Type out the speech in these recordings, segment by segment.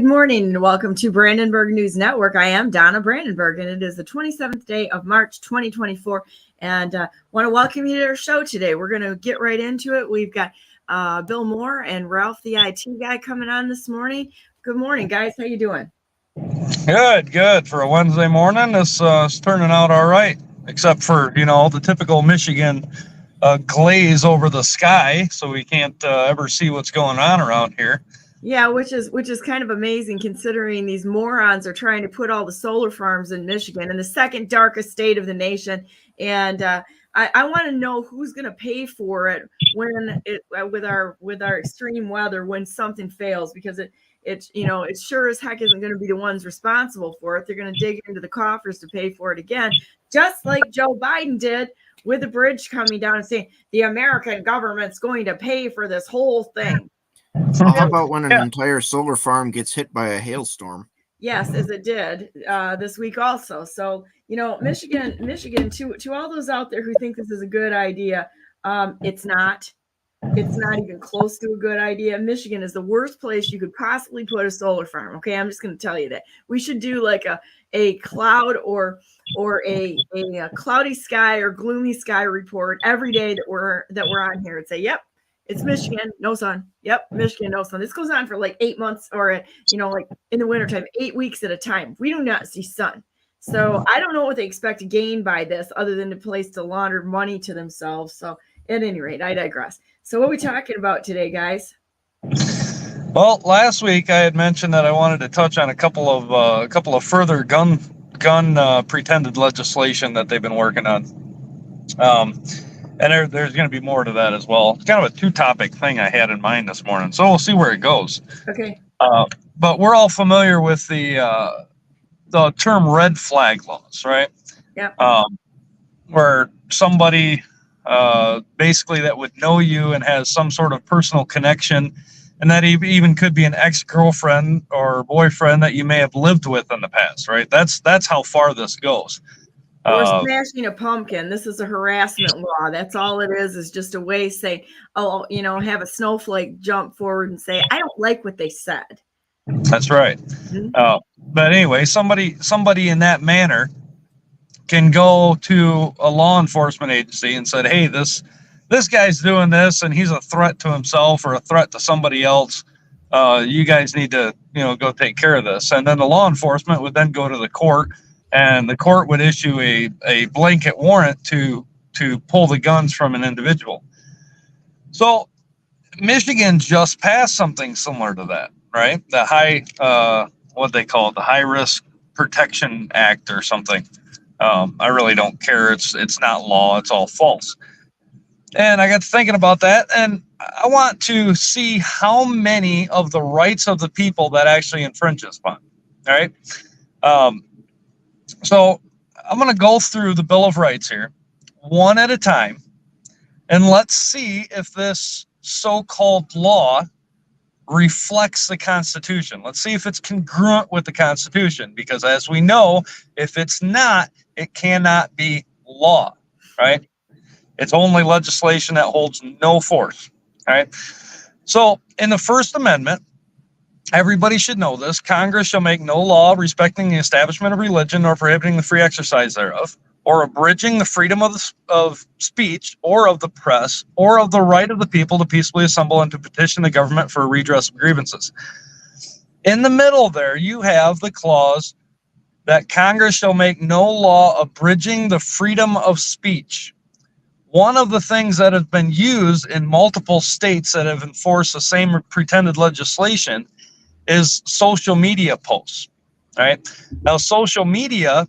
morning and welcome to Brandenburg News Network. I am Donna Brandenburg and it is the 27th day of March 2024 and want to welcome you to our show today. We're going to get right into it. We've got Bill Mohr and Ralph the IT guy coming on this morning. Good morning, guys. How you doing? Good. For a Wednesday morning, it's turning out all right, except for, the typical Michigan glaze over the sky, so we can't ever see what's going on around here. Yeah, which is kind of amazing considering these morons are trying to put all the solar farms in Michigan, in the second darkest state of the nation. And I want to know who's going to pay for it when with our extreme weather when something fails, because it sure as heck isn't going to be the ones responsible for it. They're going to dig into the coffers to pay for it again, just like Joe Biden did with the bridge coming down and saying the American government's going to pay for this whole thing. Well, how about when an entire solar farm gets hit by a hailstorm? Yes, as it did this week also. So, Michigan, to all those out there who think this is a good idea, it's not. It's not even close to a good idea. Michigan is the worst place you could possibly put a solar farm. Okay, I'm just going to tell you that. We should do like a cloud or a cloudy sky or gloomy sky report every day that we're on here and say, yep, it's Michigan, no sun. Yep, Michigan, no sun. This goes on for like 8 months or, like in the wintertime, 8 weeks at a time. We do not see sun. So I don't know what they expect to gain by this other than the place to launder money to themselves. So at any rate, I digress. So what are we talking about today, guys? Well, last week I had mentioned that I wanted to touch on a couple of further gun pretended legislation that they've been working on. And there's going to be more to that as well. It's kind of a two-topic thing I had in mind this morning, so we'll see where it goes. Okay. But we're all familiar with the term red flag laws, right? Yeah. Where somebody basically that would know you and has some sort of personal connection, and that even could be an ex-girlfriend or boyfriend that you may have lived with in the past, right? That's how far this goes. Or smashing a pumpkin. This is a harassment law. That's all it is just a way to say, have a snowflake jump forward and say, I don't like what they said. That's right. Mm-hmm. But anyway, somebody in that manner can go to a law enforcement agency and said, hey, this guy's doing this and he's a threat to himself or a threat to somebody else. You guys need to, go take care of this. And then the law enforcement would then go to the court, and the court would issue a blanket warrant to pull the guns from an individual. So Michigan just passed something similar to that, right? The what they call it, the High Risk Protection Act or something. I really don't care. It's not law. It's all false. And I got to thinking about that, and I want to see how many of the rights of the people that actually infringes upon. All right. So I'm going to go through the Bill of Rights here one at a time, and let's see if this so-called law reflects the Constitution. Let's see if it's congruent with the Constitution, because as we know, if it's not, it cannot be law, right? It's only legislation that holds no force, right? So in the First Amendment, everybody should know this: Congress shall make no law respecting the establishment of religion or prohibiting the free exercise thereof, or abridging the freedom of speech or of the press, or of the right of the people to peacefully assemble and to petition the government for a redress of grievances. In the middle there, you have the clause that Congress shall make no law abridging the freedom of speech. One of the things that have been used in multiple states that have enforced the same pretended legislation is social media posts, right? Now, social media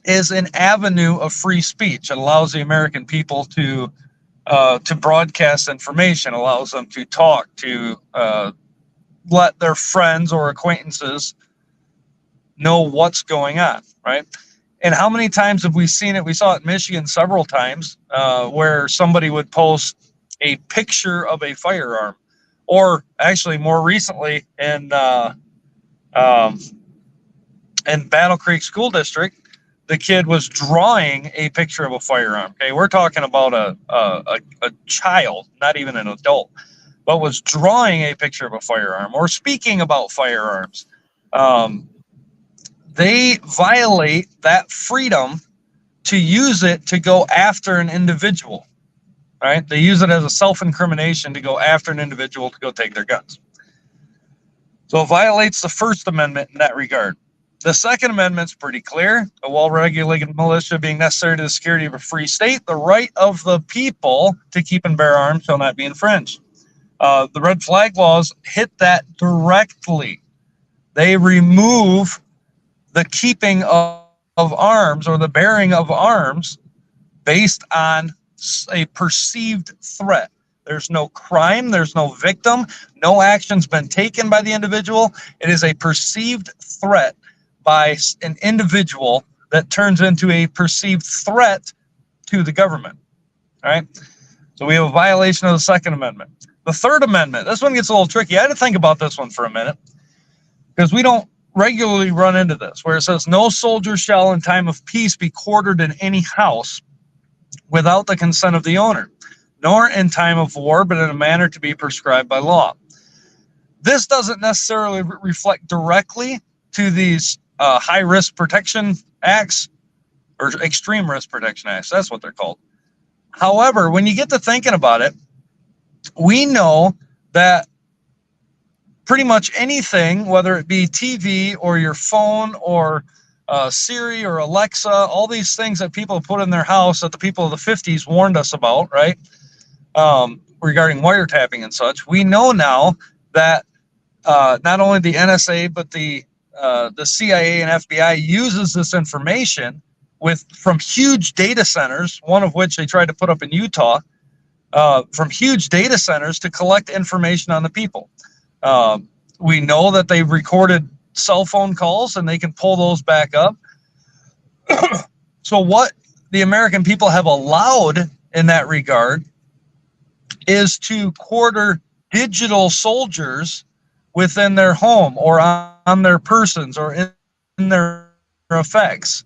is an avenue of free speech. It allows the American people to broadcast information, allows them to talk, to let their friends or acquaintances know what's going on, right? And how many times have we seen it? We saw it in Michigan several times where somebody would post a picture of a firearm, or actually more recently in Battle Creek School District, the kid was drawing a picture of a firearm. Okay, we're talking about a child, not even an adult. but was drawing a picture of a firearm or speaking about firearms, they violate that freedom to use it to go after an individual, right? They use it as a self-incrimination to go after an individual to go take their guns. So it violates the First Amendment in that regard. The Second Amendment's pretty clear. A well-regulated militia being necessary to the security of a free state, the right of the people to keep and bear arms shall not be infringed. The red flag laws hit that directly. They remove the keeping of arms or the bearing of arms based on a perceived threat. There's no crime, there's no victim, no action's been taken by the individual. It is a perceived threat by an individual that turns into a perceived threat to the government. All right. So we have a violation of the Second Amendment. The Third Amendment, this one gets a little tricky. I had to think about this one for a minute because we don't regularly run into this, where it says no soldier shall in time of peace be quartered in any house without the consent of the owner, nor in time of war, but in a manner to be prescribed by law. This doesn't necessarily reflect directly to these high risk protection acts or extreme risk protection acts. That's what they're called. However, when you get to thinking about it, we know that pretty much anything, whether it be TV or your phone or Siri or Alexa, all these things that people put in their house that the people of the 50s warned us about, right? Regarding wiretapping and such, we know now that not only the NSA, but the CIA and FBI uses this information from huge data centers, one of which they tried to put up in Utah, from huge data centers to collect information on the people. We know that they've recorded cell phone calls and they can pull those back up. So what the American people have allowed in that regard is to quarter digital soldiers within their home or on their persons or in their effects,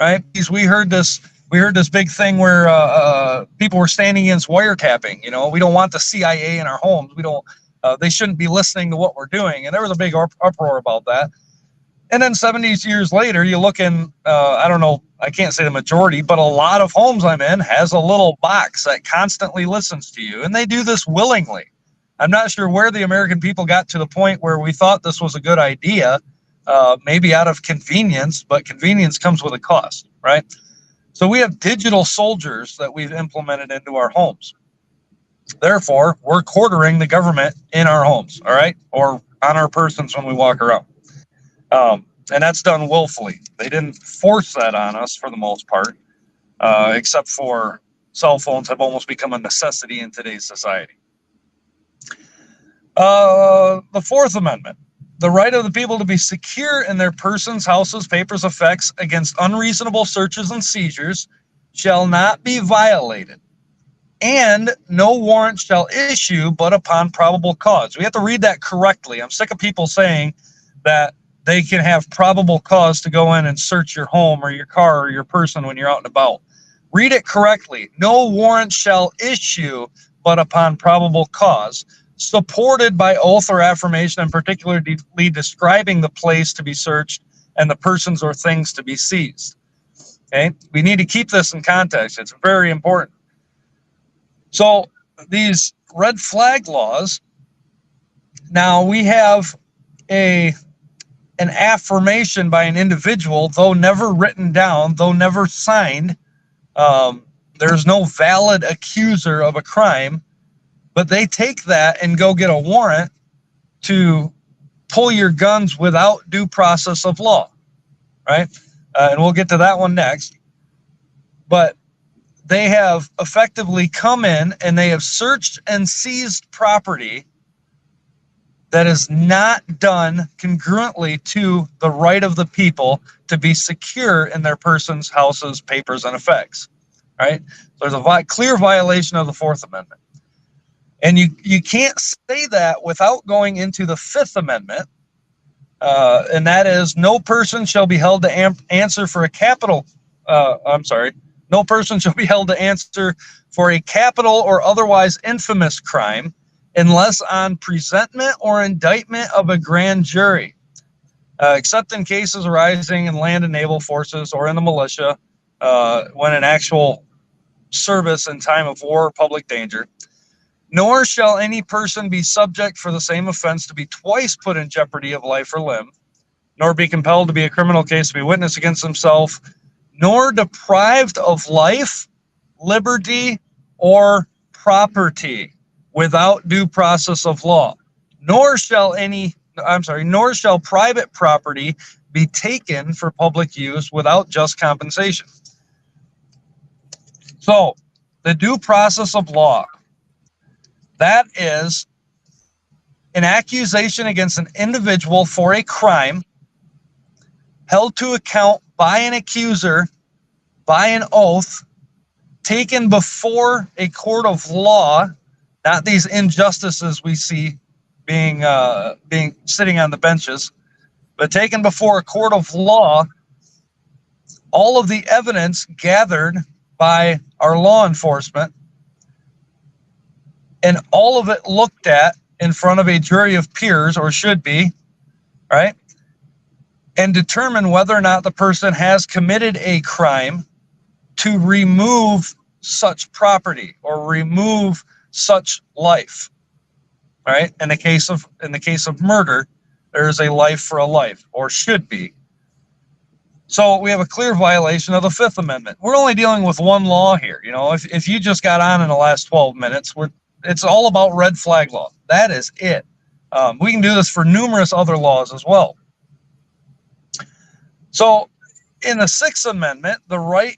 right? Because we heard this big thing where people were standing against wiretapping. You know, we don't want the CIA in our homes. We don't. They shouldn't be listening to what we're doing. And there was a big uproar about that. And then 70 years later, you look in, I don't know, I can't say the majority, but a lot of homes I'm in has a little box that constantly listens to you. And they do this willingly. I'm not sure where the American people got to the point where we thought this was a good idea, maybe out of convenience, but convenience comes with a cost, right? So we have digital soldiers that we've implemented into our homes. Therefore, we're quartering the government in our homes, all right, or on our persons when we walk around. And that's done willfully. They didn't force that on us for the most part, except for cell phones have almost become a necessity in today's society. The Fourth Amendment, the right of the people to be secure in their persons, houses, papers, effects against unreasonable searches and seizures shall not be violated. And no warrant shall issue but upon probable cause. We have to read that correctly. I'm sick of people saying that they can have probable cause to go in and search your home or your car or your person when you're out and about. Read it correctly. No warrant shall issue but upon probable cause, supported by oath or affirmation, and particularly describing the place to be searched and the persons or things to be seized. Okay, we need to keep this in context. It's very important. So these red flag laws, now we have an affirmation by an individual, though never written down, though never signed. There's no valid accuser of a crime, but they take that and go get a warrant to pull your guns without due process of law, right? And we'll get to that one next. But they have effectively come in and they have searched and seized property that is not done congruently to the right of the people to be secure in their persons, houses, papers, and effects, right? So there's a clear violation of the Fourth Amendment. And you can't say that without going into the Fifth Amendment, and that is no person shall be held to answer for a capital, no person shall be held to answer for a capital or otherwise infamous crime unless on presentment or indictment of a grand jury, except in cases arising in land and naval forces or in the militia, when in actual service in time of war or public danger. Nor shall any person be subject for the same offense to be twice put in jeopardy of life or limb, nor be compelled to be a criminal case to be witness against himself, nor deprived of life, liberty, or property without due process of law. Nor shall private property be taken for public use without just compensation. So, the due process of law, that is an accusation against an individual for a crime held to account by an accuser by an oath taken before a court of law, not these injustices we see being sitting on the benches, but taken before a court of law, all of the evidence gathered by our law enforcement and all of it looked at in front of a jury of peers, or should be, right? And determine whether or not the person has committed a crime to remove such property or remove such life, right? In the case of murder, there is a life for a life, or should be. So we have a clear violation of the Fifth Amendment. We're only dealing with one law here. You know, if you just got on in the last 12 minutes, it's all about red flag law. That is it. We can do this for numerous other laws as well. So in the Sixth Amendment, the right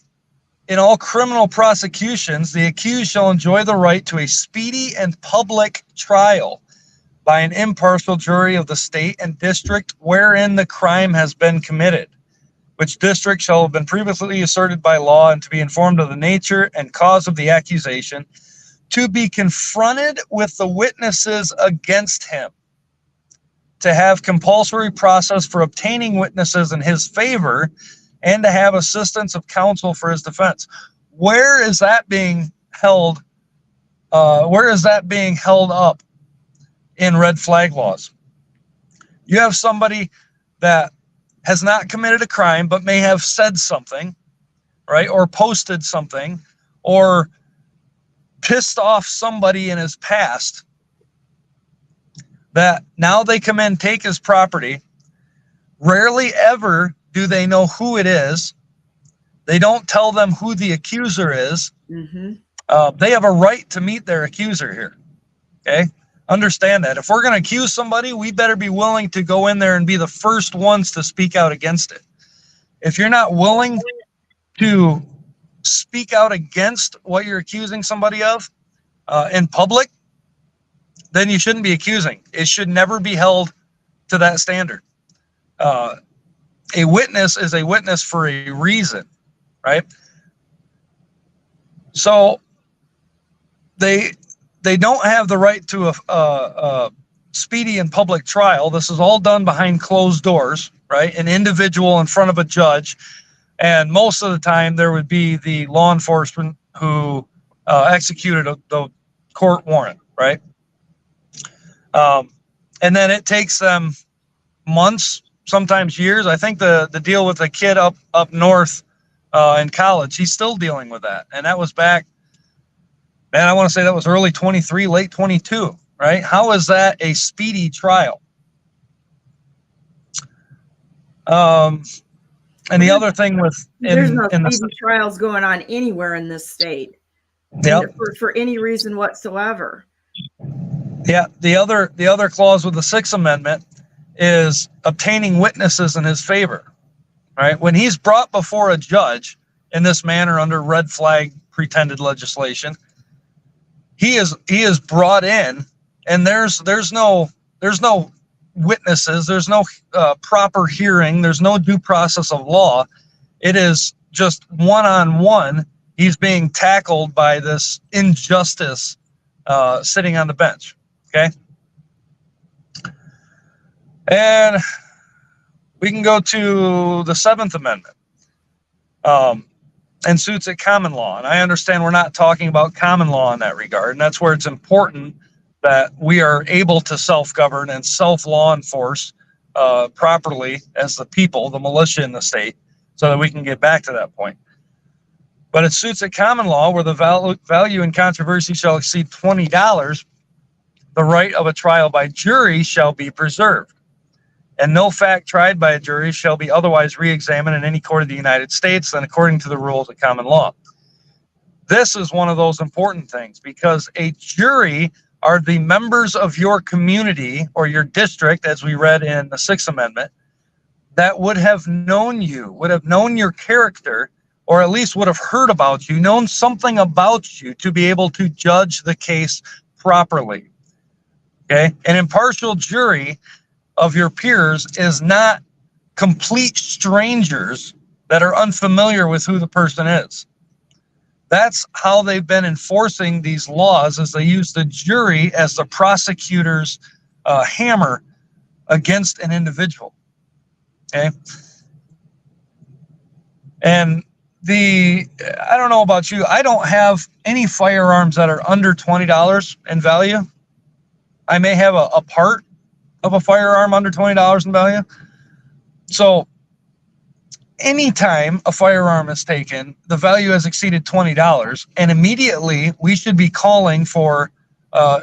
in all criminal prosecutions, the accused shall enjoy the right to a speedy and public trial by an impartial jury of the state and district wherein the crime has been committed, which district shall have been previously asserted by law, and to be informed of the nature and cause of the accusation, to be confronted with the witnesses against him, to have compulsory process for obtaining witnesses in his favor, and to have assistance of counsel for his defense. Where is that being held? Where is that being held up in red flag laws? You have somebody that has not committed a crime, but may have said something, right? Or posted something, or pissed off somebody in his past, that now they come in, take his property. Rarely ever do they know who it is. They don't tell them who the accuser is. Mm-hmm. They have a right to meet their accuser here. Okay? Understand that. If we're going to accuse somebody, we better be willing to go in there and be the first ones to speak out against it. If you're not willing to speak out against what you're accusing somebody of in public, then you shouldn't be accusing. It should never be held to that standard. A witness is a witness for a reason, right? So they don't have the right to a speedy and public trial. This is all done behind closed doors, right? An individual in front of a judge, and most of the time there would be the law enforcement who executed the court warrant, right? And then it takes them months, sometimes years. I think the deal with the kid up north in college, he's still dealing with that. And that was back, man, I want to say that was early 23, late 22, right? How is that a speedy trial? And the other thing with there's no speedy trials going on anywhere in this state. Yep. For any reason whatsoever. Yeah, the other clause with the Sixth Amendment is obtaining witnesses in his favor. Right? When he's brought before a judge in this manner under red flag pretended legislation, he is brought in, and there's no witnesses, there's no proper hearing, there's no due process of law. It is just one-on-one. He's being tackled by this injustice sitting on the bench. Okay. And we can go to the Seventh Amendment and suits at common law. And I understand we're not talking about common law in that regard. And that's where it's important that we are able to self-govern and self-law enforce properly as the people, the militia in the state, so that we can get back to that point. But it suits a common law where the value in controversy shall exceed $20, the right of a trial by jury shall be preserved, and no fact tried by a jury shall be otherwise re-examined in any court of the United States than according to the rules of common law. This is one of those important things, because a jury are the members of your community or your district, as we read in the Sixth Amendment, that would have known you, would have known your character, or at least would have heard about you, known something about you to be able to judge the case properly. Okay? An impartial jury of your peers is not complete strangers that are unfamiliar with who the person is. That's how they've been enforcing these laws, as they use the jury as the prosecutor's hammer against an individual. Okay? And I don't know about you, I don't have any firearms that are under $20 in value. I may have a part of a firearm under $20 in value. So anytime a firearm is taken, the value has exceeded $20, and immediately we should be calling for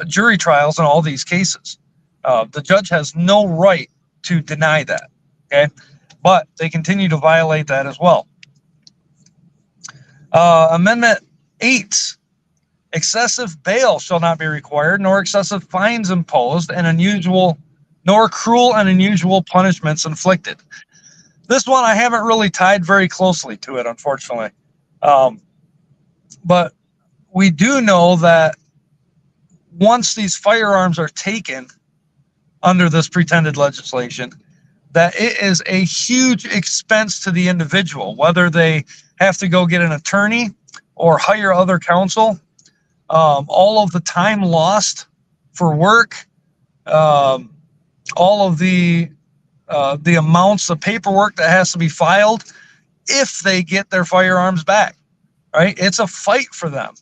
jury trials in all these cases. The judge has no right to deny that, okay? But they continue to violate that as well. Amendment 8, excessive bail shall not be required, nor excessive fines imposed, nor cruel and unusual punishments inflicted. This one I haven't really tied very closely to it, unfortunately. But we do know that once these firearms are taken under this pretended legislation, that it is a huge expense to the individual, whether they have to go get an attorney or hire other counsel. All of the time lost for work, all of the amounts, the paperwork that has to be filed if they get their firearms back, right? It's a fight for them.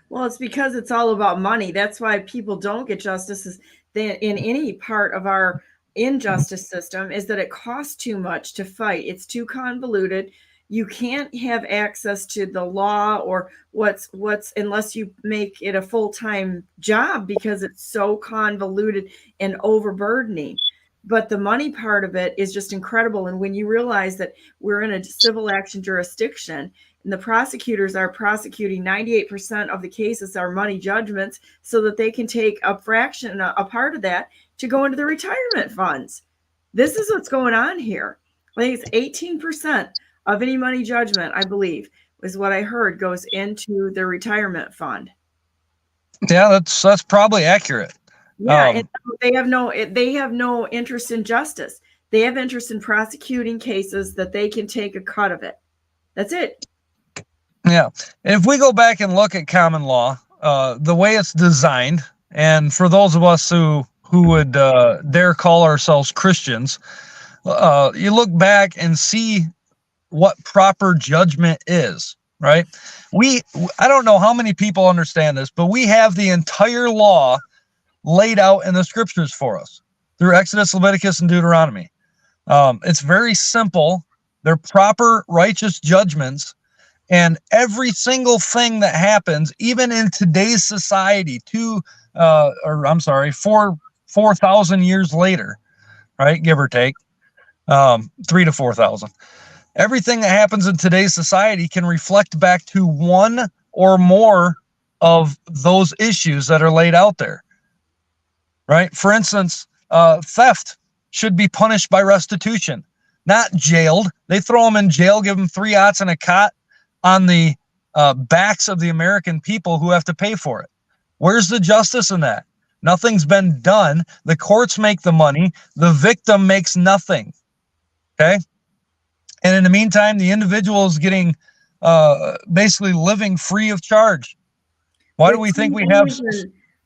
Well, it's because it's all about money. That's why people don't get justice in any part of our injustice system, is that it costs too much to fight. It's too convoluted. You can't have access to the law or what's unless you make it a full-time job, because it's so convoluted and overburdening. But the money part of it is just incredible. And when you realize that we're in a civil action jurisdiction and the prosecutors are prosecuting 98% of the cases are money judgments, so that they can take a fraction, a part of that, to go into the retirement funds. This is what's going on here. I think it's 18% of any money judgment, I believe, is what I heard, goes into the retirement fund. Yeah, that's probably accurate. Yeah, and they have no interest in justice. They have interest in prosecuting cases that they can take a cut of it. That's it. Yeah. If we go back and look at common law, the way it's designed, and for those of us who would dare call ourselves Christians, you look back and see what proper judgment is, right? I don't know how many people understand this, but we have the entire law laid out in the scriptures for us through Exodus, Leviticus, and Deuteronomy. It's very simple. They're proper, righteous judgments. And every single thing that happens, even in today's society, 4,000 years later, right? Give or take, 3 to 4,000. Everything that happens in today's society can reflect back to one or more of those issues that are laid out there, right? For instance, theft should be punished by restitution, not jailed. They throw them in jail, give them 3 aughts and a cot on the backs of the American people who have to pay for it. Where's the justice in that? Nothing's been done. The courts make the money. The victim makes nothing. Okay? And in the meantime, the individual is getting basically living free of charge. Why do we think we have...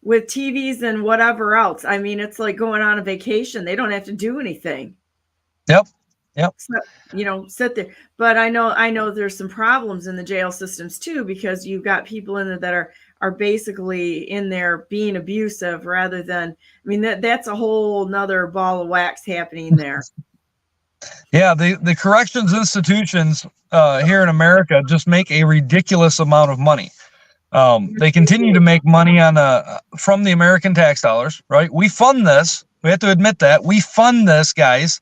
With TVs and whatever else. I mean, it's like going on a vacation. They don't have to do anything. Yep. So, sit there. But I know there's some problems in the jail systems too, because you've got people in there that are basically in there being abusive rather than, I mean, that's a whole nother ball of wax happening there. Yeah, the corrections institutions here in America just make a ridiculous amount of money. They continue to make money from the American tax dollars, right? We fund this. We have to admit that. We fund this, guys.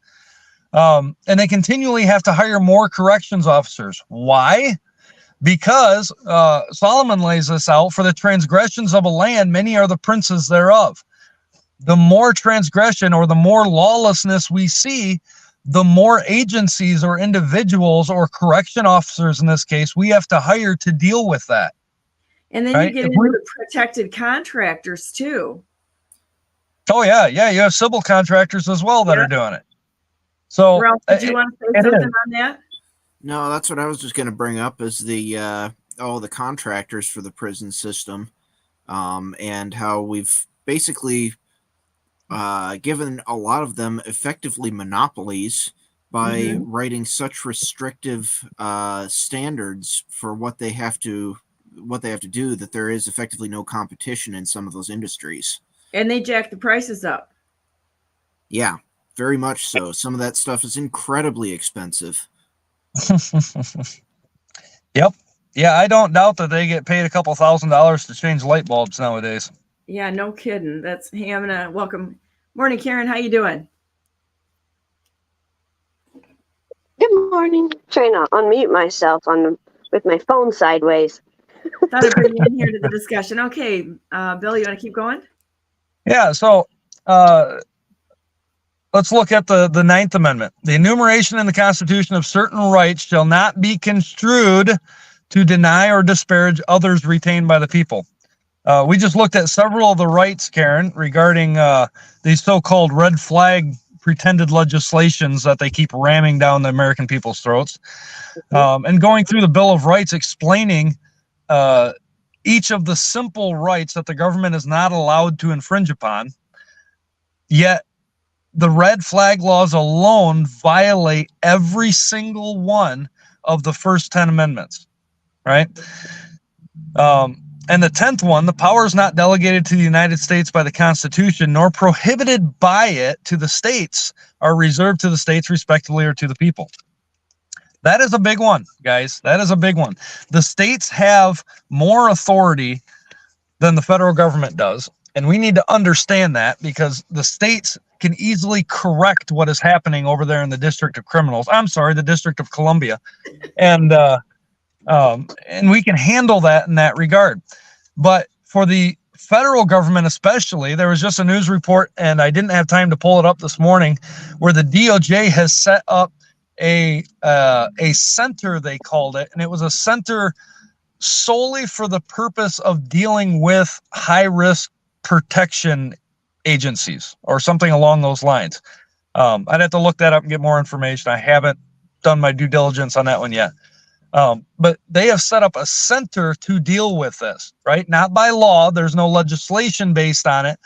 And they continually have to hire more corrections officers. Why? Because Solomon lays this out, for the transgressions of a land, many are the princes thereof. The more transgression or the more lawlessness we see, the more agencies or individuals or correction officers, in this case, we have to hire to deal with that. And then you get into the protected contractors too. Oh, yeah. You have civil contractors as well that are doing it. So, Ralph, did you want to say something on that? No, that's what I was just going to bring up, is the contractors for the prison system, and how we've basically given a lot of them effectively monopolies by writing such restrictive standards for what they have to do, that there is effectively no competition in some of those industries. And they jack the prices up. Yeah, very much so. Some of that stuff is incredibly expensive. Yep. Yeah, I don't doubt that they get paid a couple $1,000s to change light bulbs nowadays. Yeah, no kidding. That's Hannah. Welcome. Morning, Karen. How you doing? Good morning. Trying to unmute myself with my phone sideways. Thought I'd bring you in here to the discussion. Okay, Bill, you want to keep going? Yeah. So let's look at the Ninth Amendment. The enumeration in the Constitution of certain rights shall not be construed to deny or disparage others retained by the people. We just looked at several of the rights, Karen, regarding these so-called red flag pretended legislations that they keep ramming down the American people's throats, and going through the Bill of Rights, explaining each of the simple rights that the government is not allowed to infringe upon. Yet the red flag laws alone violate every single one of the first 10 amendments, right? And the 10th one, the power is not delegated to the United States by the Constitution, nor prohibited by it to the states, are reserved to the states respectively or to the people. That is a big one, guys. That is a big one. The states have more authority than the federal government does. And we need to understand that, because the states can easily correct what is happening over there in the District of Criminals. I'm sorry, the District of Columbia. And we can handle that in that regard. But for the federal government especially, there was just a news report, and I didn't have time to pull it up this morning, where the DOJ has set up a center, they called it, and it was a center solely for the purpose of dealing with high-risk protection agencies or something along those lines. I'd have to look that up and get more information. I haven't done my due diligence on that one yet. But they have set up a center to deal with this, right? Not by law. There's no legislation based on it.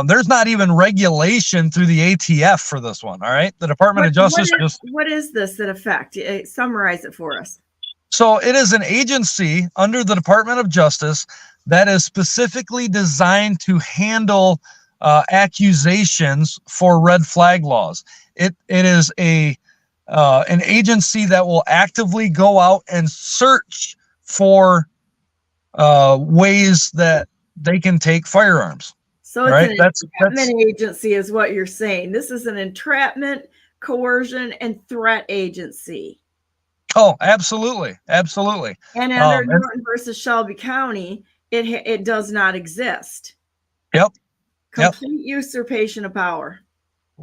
There's not even regulation through the ATF for this one. All right. The Department of Justice what is this that affect? Summarize it for us. So it is an agency under the Department of Justice that is specifically designed to handle accusations for red flag laws. It is an agency that will actively go out and search for ways that they can take firearms. So it's an entrapment agency is what you're saying. This is an entrapment, coercion, and threat agency. Oh, absolutely. Absolutely. And under Norton versus Shelby County, it does not exist. Yep. Complete usurpation of power.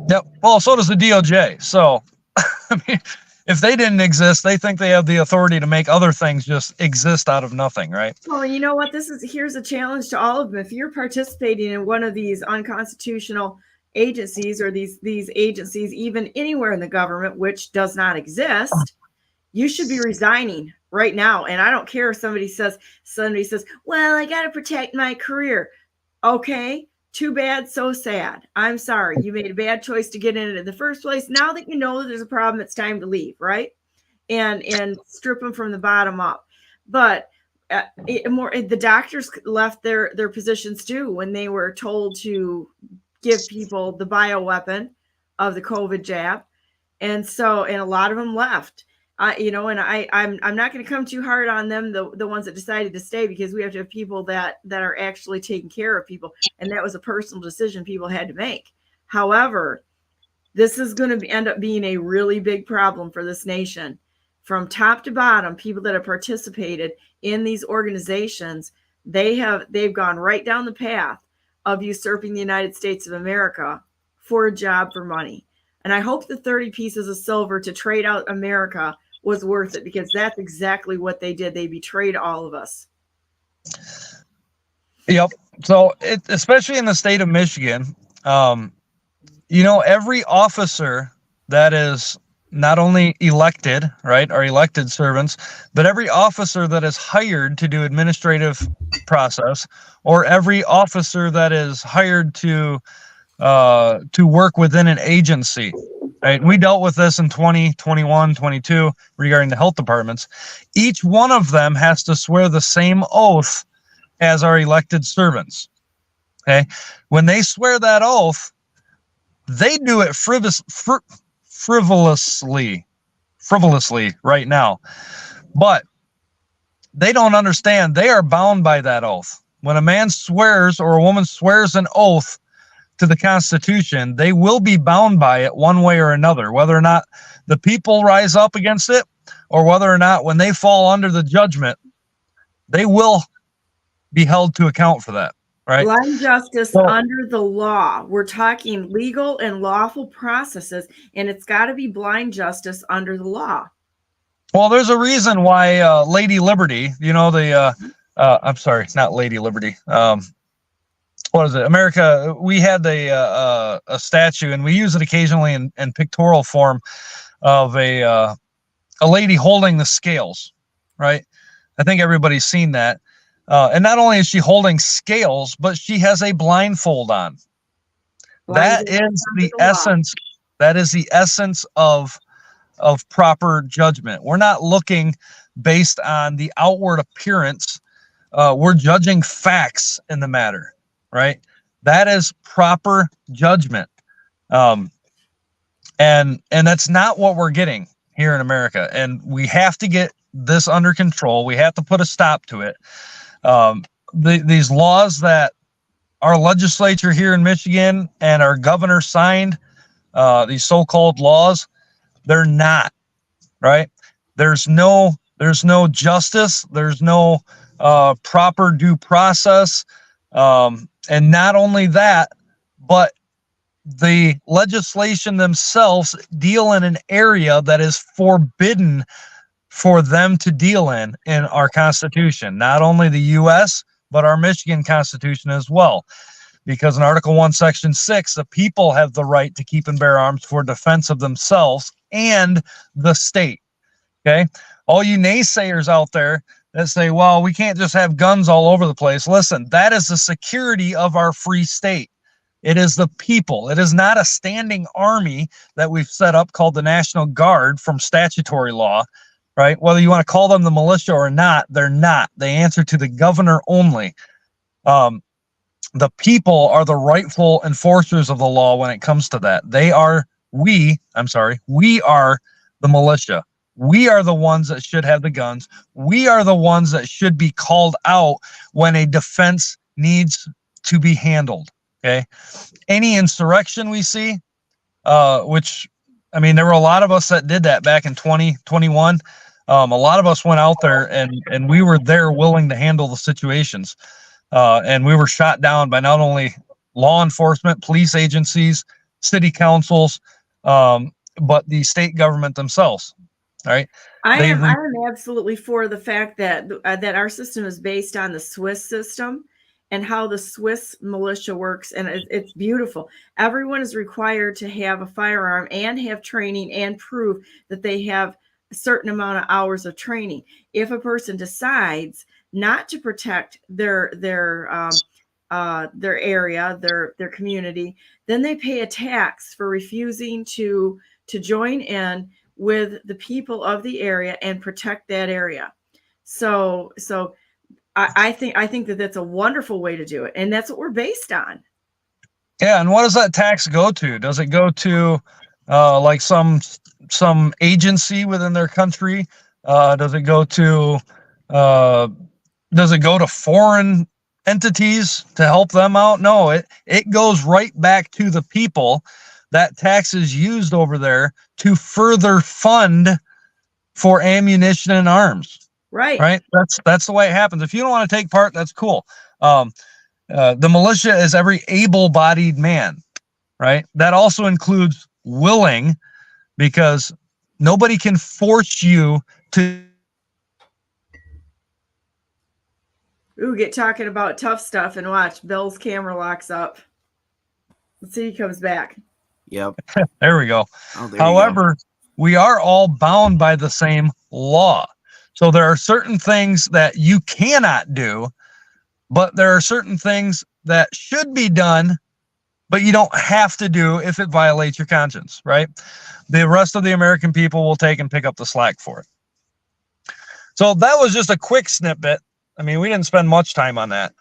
Yep. Well, so does the DOJ. So, I mean, if they didn't exist, they think they have the authority to make other things just exist out of nothing, right? Well, you know what? Here's a challenge to all of them. If you're participating in one of these unconstitutional agencies, or these agencies, even anywhere in the government, which does not exist, you should be resigning right now. And I don't care if somebody says, well, I got to protect my career. Okay. Too bad, so sad. I'm sorry. You made a bad choice to get in it in the first place. Now that you know that there's a problem, it's time to leave, right? And strip them from the bottom up. But the doctors left their positions too when they were told to give people the bioweapon of the COVID jab. And a lot of them left. I'm not going to come too hard on them, the ones that decided to stay, because we have to have people that are actually taking care of people, and that was a personal decision people had to make. However, this is going to end up being a really big problem for this nation, from top to bottom. People that have participated in these organizations, they've gone right down the path of usurping the United States of America for a job, for money. And I hope the 30 pieces of silver to trade out America was worth it, because that's exactly what they did. They betrayed all of us. Yep. So especially in the state of Michigan, every officer that is not only elected, right, are elected servants, but every officer that is hired to do administrative process, or every officer that is hired to work within an agency, right? We dealt with this in 2021, 22 regarding the health departments. Each one of them has to swear the same oath as our elected servants. Okay. When they swear that oath, they do it frivolously right now, but they don't understand they are bound by that oath. When a man swears or a woman swears an oath to the Constitution, they will be bound by it one way or another, whether or not the people rise up against it, or whether or not when they fall under the judgment, they will be held to account for that. Right? Blind justice under the law. We're talking legal and lawful processes, and it's got to be blind justice under the law. Well, there's a reason why Lady Liberty, I'm sorry, not Lady Liberty. What is it? America, we had a statue, and we use it occasionally in pictorial form of a lady holding the scales, right? I think everybody's seen that. And not only is she holding scales, but she has a blindfold on. That is the essence. That is the essence of proper judgment. We're not looking based on the outward appearance. We're judging facts in the matter, right? That is proper judgment. And that's not what we're getting here in America. And we have to get this under control. We have to put a stop to it. These laws that our legislature here in Michigan and our governor signed, these so-called laws, they're not, right? There's no justice. There's no proper due process. And not only that, but the legislation themselves deal in an area that is forbidden for them to deal in our Constitution, not only the U.S., but our Michigan Constitution as well. Because in Article 1, Section 6, the people have the right to keep and bear arms for defense of themselves and the state. Okay? All you naysayers out there that say, well, we can't just have guns all over the place. Listen, that is the security of our free state. It is the people. It is not a standing army that we've set up called the National Guard from statutory law. Right? Whether you want to call them the militia or not, they're not. They answer to the governor only. The people are the rightful enforcers of the law when it comes to that. We are the militia. We are the ones that should have the guns. We are the ones that should be called out when a defense needs to be handled. Okay? Any insurrection we see, there were a lot of us that did that back in 2021. A lot of us went out there and we were there willing to handle the situations. And we were shot down by not only law enforcement, police agencies, city councils, but the state government themselves. All right. I am absolutely for the fact that our system is based on the Swiss system and how the Swiss militia works. And it's beautiful. Everyone is required to have a firearm and have training and prove that they have a certain amount of hours of training. If a person decides not to protect their area, their community, then they pay a tax for refusing to join in with the people of the area and protect that area. So I think that that's a wonderful way to do it, and that's what we're based on. Yeah, and what does that tax go to? Does it go to like some agency within their country? Does it go to foreign entities to help them out? No, it goes right back to the people. That tax is used over there to further fund for ammunition and arms. Right. That's the way it happens. If you don't want to take part, that's cool. The militia is every able-bodied man, right? That also includes willing, because nobody can force you to. Ooh, get talking about tough stuff and watch. Bill's camera locks up. Let's see, he comes back. Yep. There we go. Oh, there However, we are all bound by the same law. So there are certain things that you cannot do, but there are certain things that should be done, but you don't have to do if it violates your conscience, right? The rest of the American people will take and pick up the slack for it. So that was just a quick snippet. I mean, we didn't spend much time on that,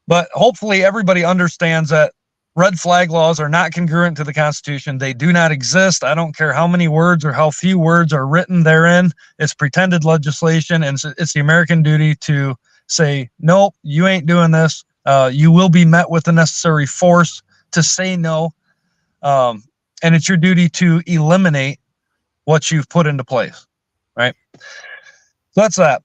but hopefully everybody understands that red flag laws are not congruent to the Constitution. They do not exist. I don't care how many words or how few words are written therein. It's pretended legislation, and it's the American duty to say, nope, you ain't doing this. You will be met with the necessary force to say no. And it's your duty to eliminate what you've put into place, right? So that's that.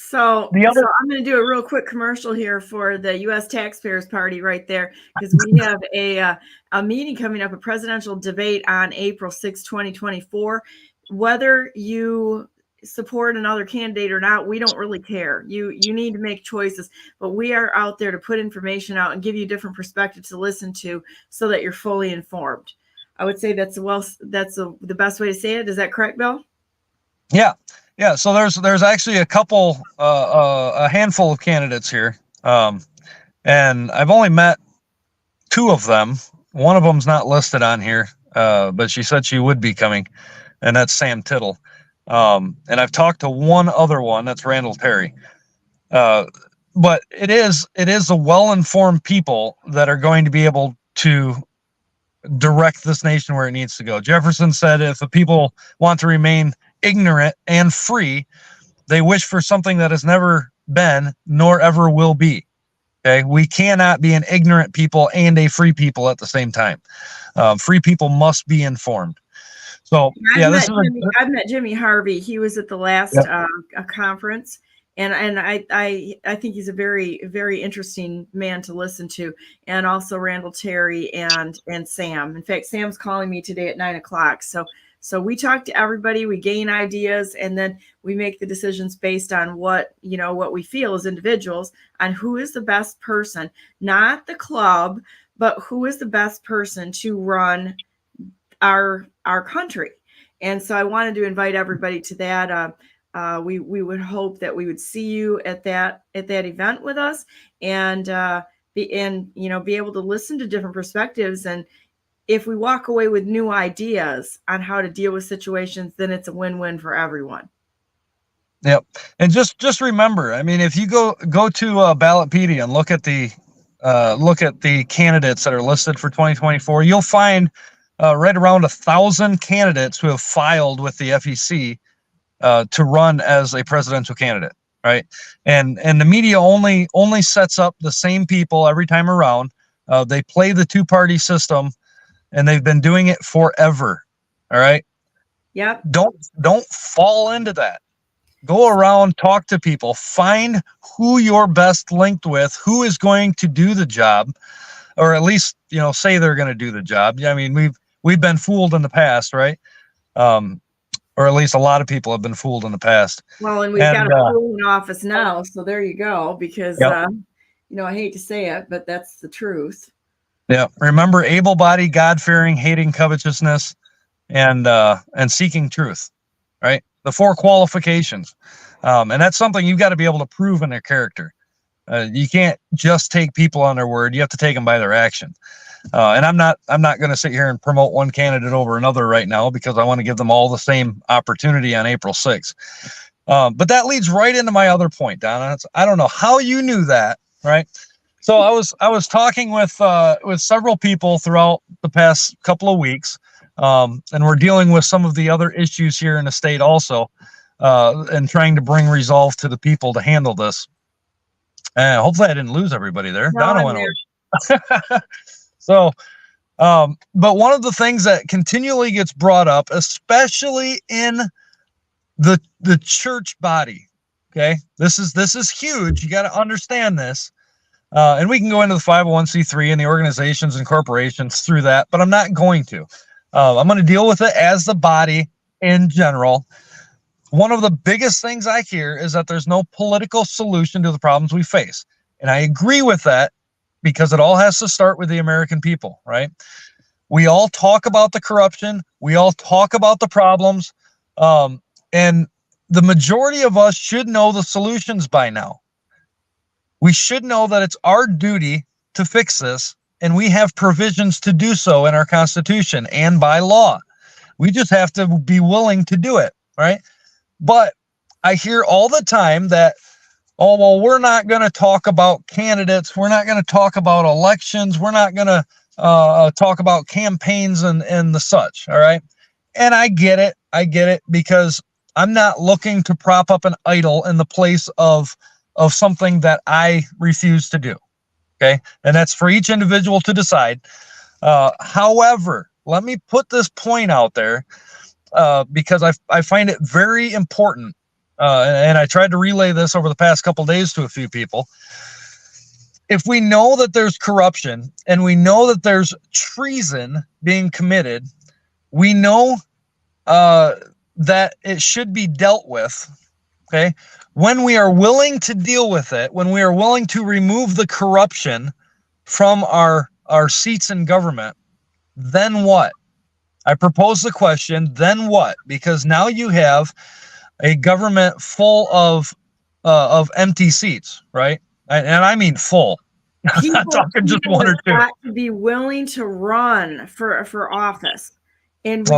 So I'm going to do a real quick commercial here for the U.S. Taxpayers Party right there, because we have a meeting coming up, a presidential debate on April 6, 2024. Whether you support another candidate or not, we don't really care. You need to make choices, but we are out there to put information out and give you different perspectives to listen to so that you're fully informed. I would say that's the best way to say it. Is that correct, Bill? Yeah. Yeah, so there's actually a handful of candidates here, and I've only met two of them. One of them's not listed on here, but she said she would be coming, and that's Sam Tittle. And I've talked to one other one, that's Randall Terry. But it is the well-informed people that are going to be able to direct this nation where it needs to go. Jefferson said, if the people want to remain ignorant and free, they wish for something that has never been nor ever will be. Okay, we cannot be an ignorant people and a free people at the same time. Free people must be informed. So I've met Jimmy Harvey. He was at the last conference, and I think he's a very, very interesting man to listen to. And also Randall Terry and Sam. In fact, Sam's calling me today at 9:00. So we talk to everybody, we gain ideas, and then we make the decisions based on what we feel as individuals on who is the best person, not the club, but who is the best person to run our country. And so I wanted to invite everybody to that. We would hope that we would see you at that event with us, and be able to listen to different perspectives. And if we walk away with new ideas on how to deal with situations, then it's a win-win for everyone. Yep. And just remember, I mean, if you go to Ballotpedia and look at the candidates that are listed for 2024, you'll find right around 1,000 candidates who have filed with the FEC to run as a presidential candidate, right? And the media only sets up the same people every time around. They play the two-party system, and they've been doing it forever. All right. Yep. Don't fall into that. Go around, talk to people, find who you're best linked with, who is going to do the job, or at least, say they're going to do the job. I mean, we've been fooled in the past, right? Or at least a lot of people have been fooled in the past. Well, and we've got a fool in office now. So there you go, because, I hate to say it, but that's the truth. Yeah. Remember, able-bodied, God-fearing, hating covetousness, and seeking truth, right? The 4 qualifications. And that's something you've got to be able to prove in their character. You can't just take people on their word. You have to take them by their action. And I'm not going to sit here and promote one candidate over another right now, because I want to give them all the same opportunity on April 6th. But that leads right into my other point, Donna. I don't know how you knew that, right? So I was talking with several people throughout the past couple of weeks, and we're dealing with some of the other issues here in the state also, and trying to bring resolve to the people to handle this. And hopefully I didn't lose everybody there. No, Donna I'm went there. away. So, but one of the things that continually gets brought up, especially in the church body, okay, this is huge. You got to understand this. And we can go into the 501c3 and the organizations and corporations through that, but I'm not going to. I'm going to deal with it as the body in general. One of the biggest things I hear is that there's no political solution to the problems we face. And I agree with that because it all has to start with the American people, right? We all talk about the corruption. We all talk about the problems. And the majority of us should know the solutions by now. We should know that it's our duty to fix this, and we have provisions to do so in our Constitution and by law. We just have to be willing to do it, right? But I hear all the time that, oh, well, we're not going to talk about candidates. We're not going to talk about elections. We're not going to talk about campaigns and the such, all right? And I get it, because I'm not looking to prop up an idol in the place of something that I refuse to do, okay? And that's for each individual to decide. However, let me put this point out there, because I find it very important, and I tried to relay this over the past couple of days to a few people. If we know that there's corruption and we know that there's treason being committed, we know that it should be dealt with, okay? When we are willing to deal with it, when we are willing to remove the corruption from our seats in government, then what? I propose the question, then what? Because now you have a government full of empty seats, right? And I mean full. I'm not talking just one or two. Got to be willing to run for office, and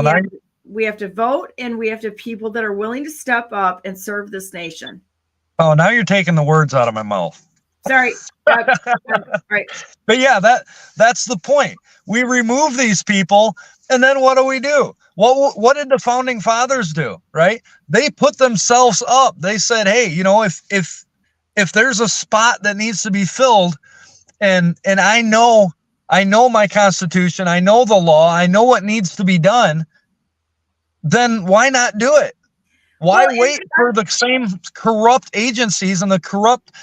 we have to vote, and we have to have people that are willing to step up and serve this nation. Oh, now you're taking the words out of my mouth. Sorry. Right. But yeah, that's the point. We remove these people, and then what do? What did the founding fathers do, right? They put themselves up. They said, hey, if there's a spot that needs to be filled, and I know my Constitution, I know the law, I know what needs to be done, then why not do it? Why wait for the same corrupt agencies and the corrupt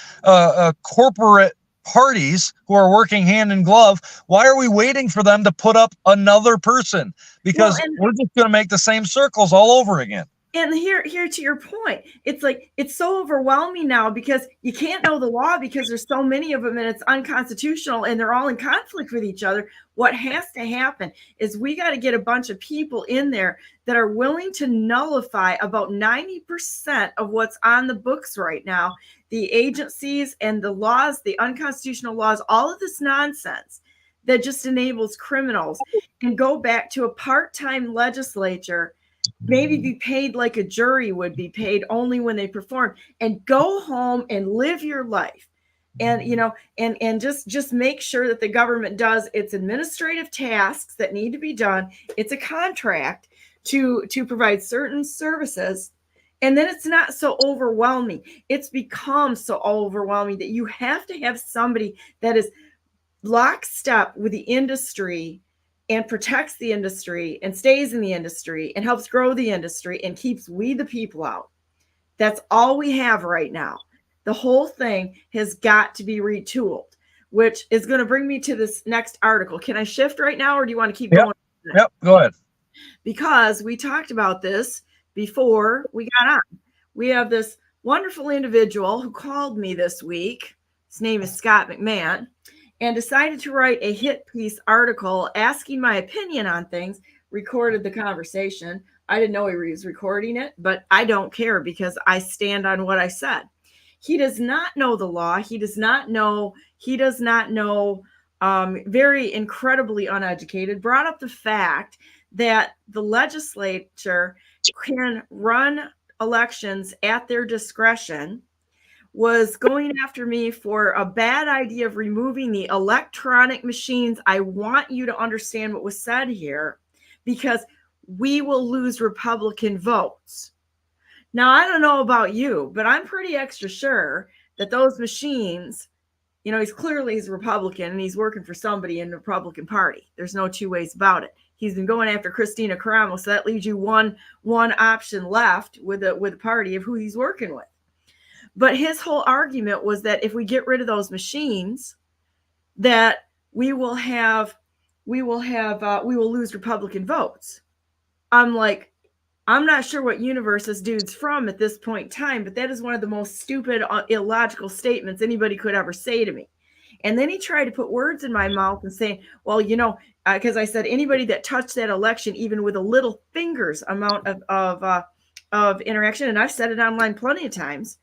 corporate parties who are working hand in glove? Why are we waiting for them to put up another person? Because we're just going to make the same circles all over again. And here to your point, it's like, it's so overwhelming now because you can't know the law because there's so many of them and it's unconstitutional and they're all in conflict with each other. What has to happen is we got to get a bunch of people in there that are willing to nullify about 90% of what's on the books right now, the agencies and the laws, the unconstitutional laws, all of this nonsense that just enables criminals, and go back to a part-time legislature, maybe be paid like a jury would be paid only when they perform, and go home and live your life. And, and just make sure that the government does its administrative tasks that need to be done. It's a contract to provide certain services. And then it's not so overwhelming. It's become so overwhelming that you have to have somebody that is lockstep with the industry and protects the industry and stays in the industry and helps grow the industry and keeps we the people out. That's all we have right now. The whole thing has got to be retooled, which is going to bring me to this next article. Can I shift right now, or do you want to keep going? Yep, go ahead. Because we talked about this before we got on. We have this wonderful individual who called me this week. His name is Scott McMahon, and decided to write a hit piece article asking my opinion on things, recorded the conversation. I didn't know he was recording it, but I don't care because I stand on what I said. He does not know the law. He does not know, very incredibly uneducated, brought up the fact that the legislature can run elections at their discretion was going after me for a bad idea of removing the electronic machines. I want you to understand what was said here, because we will lose Republican votes. Now, I don't know about you, but I'm pretty extra sure that those machines, he's a Republican and he's working for somebody in the Republican Party. There's no two ways about it. He's been going after Christina Caramo, so that leaves you one option left with a party of who he's working with. But his whole argument was that if we get rid of those machines, that we will lose Republican votes. I'm like, I'm not sure what universe this dude's from at this point in time, but that is one of the most stupid, illogical statements anybody could ever say to me. And then he tried to put words in my mouth and say, well, because I said anybody that touched that election, even with a little fingers amount of interaction, and I've said it online plenty of times,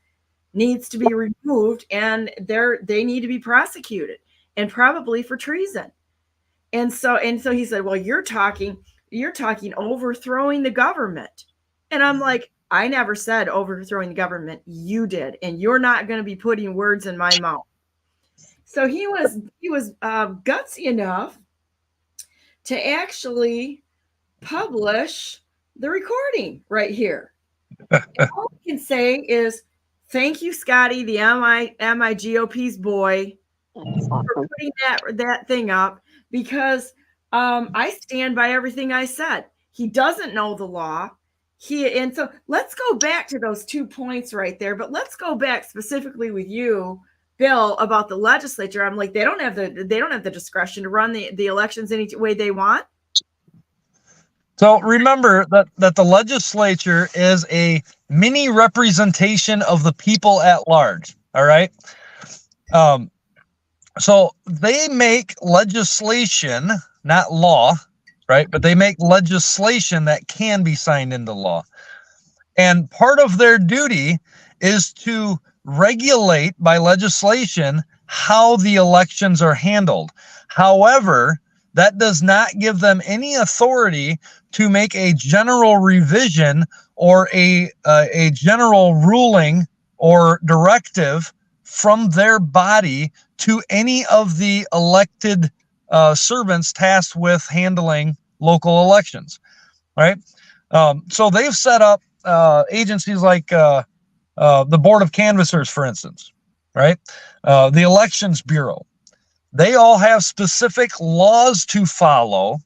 needs to be removed, and they need to be prosecuted, and probably for treason. And so he said, well, you're talking overthrowing the government. And I'm like, I never said overthrowing the government. You did. And you're not going to be putting words in my mouth. So he was gutsy enough to actually publish the recording right here. And all I can say is, thank you, Scotty, the MIGOP's boy, for putting that thing up, because I stand by everything I said. He doesn't know the law. And so let's go back to those 2 points right there. But let's go back specifically with you, Bill, about the legislature. I'm like, they don't have the discretion to run the elections any way they want. So remember that the legislature is a mini representation of the people at large. All right. So they make legislation, not law, right? But they make legislation that can be signed into law. And part of their duty is to regulate by legislation how the elections are handled. However, that does not give them any authority to make a general revision or a general ruling or directive from their body to any of the elected servants tasked with handling local elections, right? So they've set up agencies like the Board of Canvassers, for instance, right? The Elections Bureau. They all have specific laws to follow.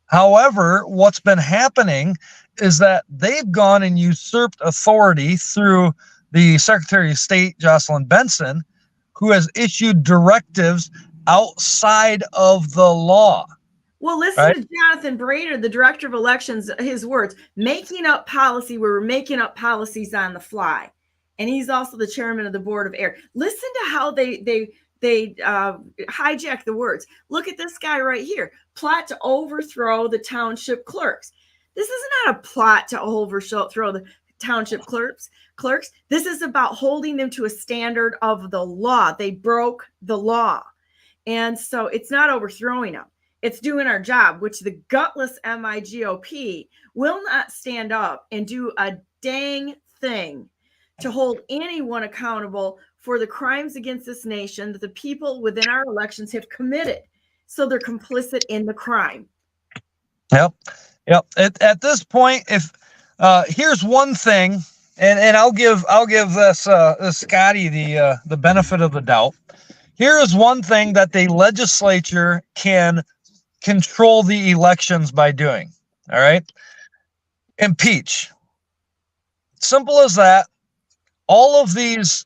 However, what's been happening is that they've gone and usurped authority through the Secretary of State, Jocelyn Benson, who has issued directives outside of the law. Well, listen to Jonathan Brader, the director of elections, his words, making up policy where we're making up policies on the fly. And he's also the chairman of the Board of Air. Listen to how they hijack the words. Look at this guy right here. Plot to overthrow the township clerks. This is not a plot to overthrow the township clerks. This is about holding them to a standard of the law. They broke the law. And so it's not overthrowing them. It's doing our job, which the gutless MIGOP will not stand up and do a dang thing to hold anyone accountable for the crimes against this nation that the people within our elections have committed. So they're complicit in the crime. Yep. At this point, if here's one thing, and I'll give this Scotty the benefit of the doubt. Here is one thing that the legislature can control the elections by doing. All right. Impeach. Simple as that. All of these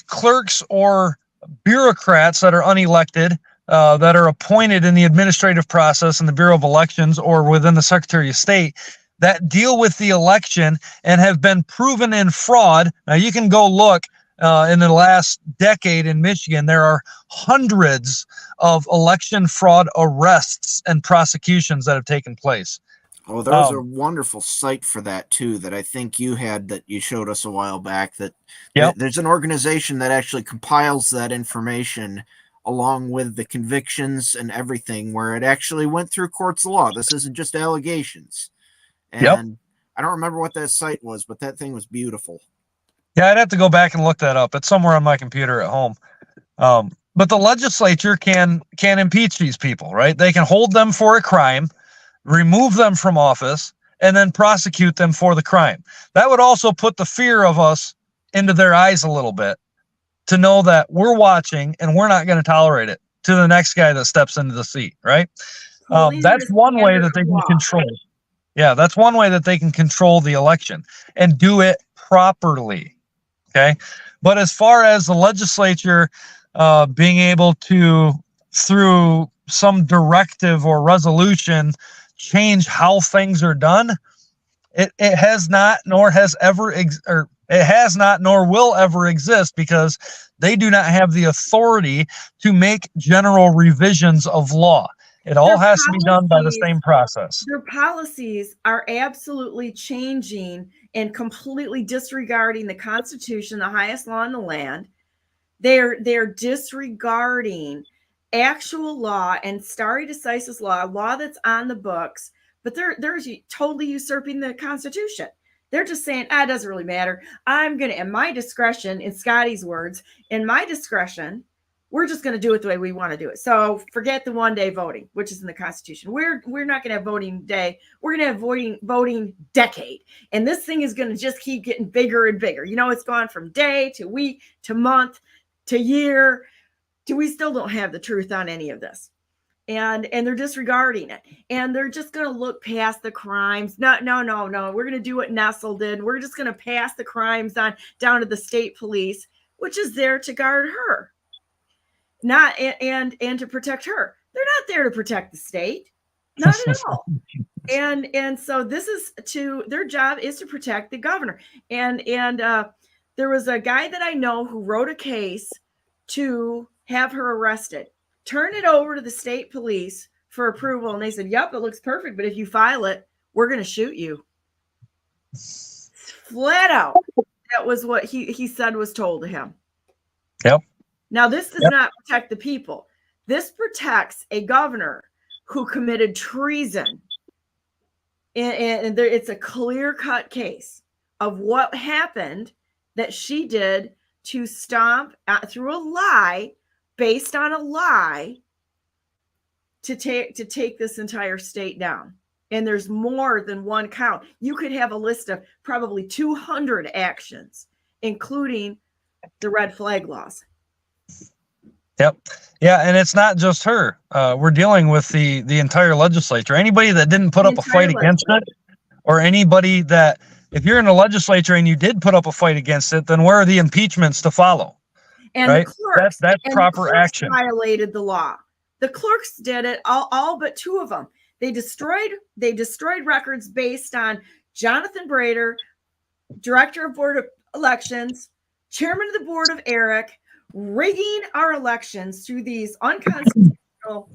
clerks or bureaucrats that are unelected, that are appointed in the administrative process in the Bureau of Elections or within the Secretary of State, that deal with the election and have been proven in fraud. Now you can go look in the last decade in Michigan, there are hundreds of election fraud arrests and prosecutions that have taken place. Oh, there was a wonderful site for that too, that I think you had, that you showed us a while back, that there's an organization that actually compiles that information along with the convictions and everything, where it actually went through courts of law. This isn't just allegations. And I don't remember what that site was, but that thing was beautiful. Yeah, I'd have to go back and look that up. It's somewhere on my computer at home. But the legislature can impeach these people, right? They can hold them for a crime, remove them from office, and then prosecute them for the crime. That would also put the fear of us into their eyes a little bit, to know that we're watching and we're not going to tolerate it to the next guy that steps into the seat, right? That's one way that they can control. Yeah, that's one way that they can control the election and do it properly. Okay. But as far as the legislature being able to, through some directive or resolution, change how things are done, it has not, nor has ever, it has not, nor will ever exist, because they do not have the authority to make general revisions of law. It all has to be done by the same process. Their policies are absolutely changing and completely disregarding the Constitution, the highest law in the land. They're disregarding actual law and stare decisis law that's on the books, but they're totally usurping the Constitution. They're just saying, it doesn't really matter. I'm going to, in my discretion, in Scotty's words, in my discretion, we're just going to do it the way we want to do it. So forget the one-day voting, which is in the Constitution. We're not going to have voting day. We're going to have voting decade. And this thing is going to just keep getting bigger and bigger. You know, it's gone from day to week to month to year. We still don't have the truth on any of this. And they're disregarding it. And they're just going to look past the crimes. No. We're going to do what Nessel did. We're just going to pass the crimes on down to the state police, which is there to guard her. Not and to protect her. They're not there to protect the state, not at all. And so this is their job is to protect the governor. And there was a guy that I know who wrote a case to have her arrested, turn it over to the state police for approval, and they said, "Yep, it looks perfect, but if you file it, we're going to shoot you." Flat out, that was what he said was told to him. Yep. Now, this does not protect the people. This protects a governor who committed treason. And it's a clear-cut case of what happened that she did to stomp through a lie, based on a lie, to take this entire state down. And there's more than one count. You could have a list of probably 200 actions, including the red flag laws. Yep. Yeah, and it's not just her. We're dealing with the entire legislature. Anybody that didn't put up a fight against it, or anybody that, if you're in the legislature and you did put up a fight against it, then where are the impeachments to follow? And right? the clerks, that's proper action. Violated the law. The clerks did it, all but two of them. They destroyed records based on Jonathan Brader, director of Board of Elections, chairman of the board of Eric, rigging our elections through these unconstitutional,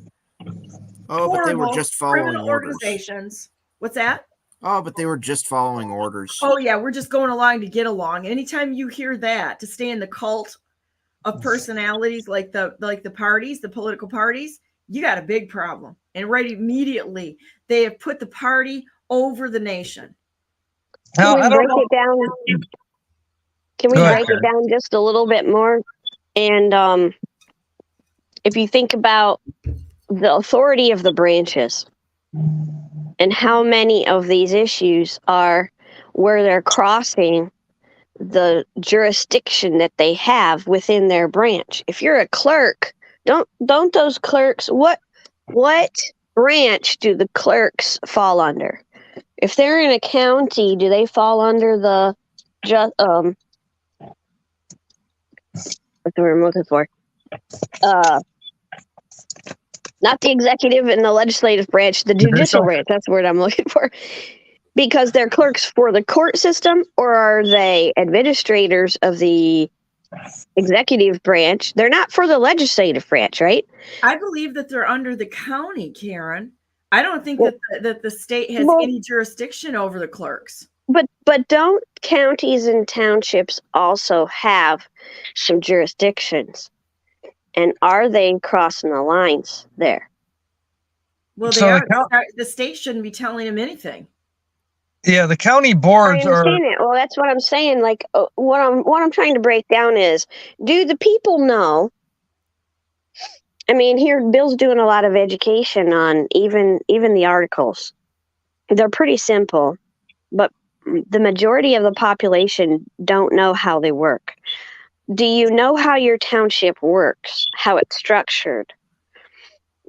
but they were just following orders. Organizations. What's that? Oh, but they were just following orders. Oh yeah, we're just going along to get along. Anytime you hear that, to stay in the cult of personalities like the parties, the political parties, you got a big problem. And right immediately, they have put the party over the nation. Can we break it down? Can we break it down just a little bit more? And if you think about the authority of the branches and how many of these issues are where they're crossing the jurisdiction that they have within their branch. If you're a clerk, don't those clerks, what branch do the clerks fall under? If they're in a county, do they fall under the what's the word I'm looking for? Not the executive and the legislative branch, the judicial branch. That's the word I'm looking for. Because they're clerks for the court system, or are they administrators of the executive branch? They're not for the legislative branch, right? I believe that they're under the county, Karen. I don't think that the state has any jurisdiction over the clerks. But don't counties and townships also have some jurisdictions? And are they crossing the lines there? Well, they are. The state shouldn't be telling them anything. Yeah, the county I boards are. understand it. Well, that's what I'm saying. Like, what I'm trying to break down is, do the people know? I mean, here Bill's doing a lot of education on even the articles. They're pretty simple, but the majority of the population don't know how they work. Do you know how your township works? How it's structured?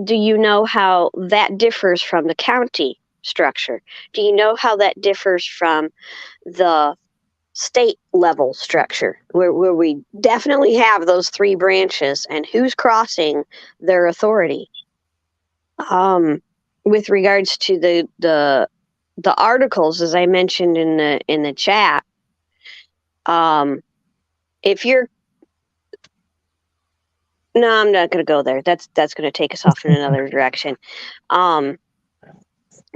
Do you know how that differs from the county structure? Do you know how that differs from the state level structure, where we definitely have those three branches and who's crossing their authority? With regards to the articles, as I mentioned in the chat, if you're no, I'm not going to go there. That's going to take us off in another direction.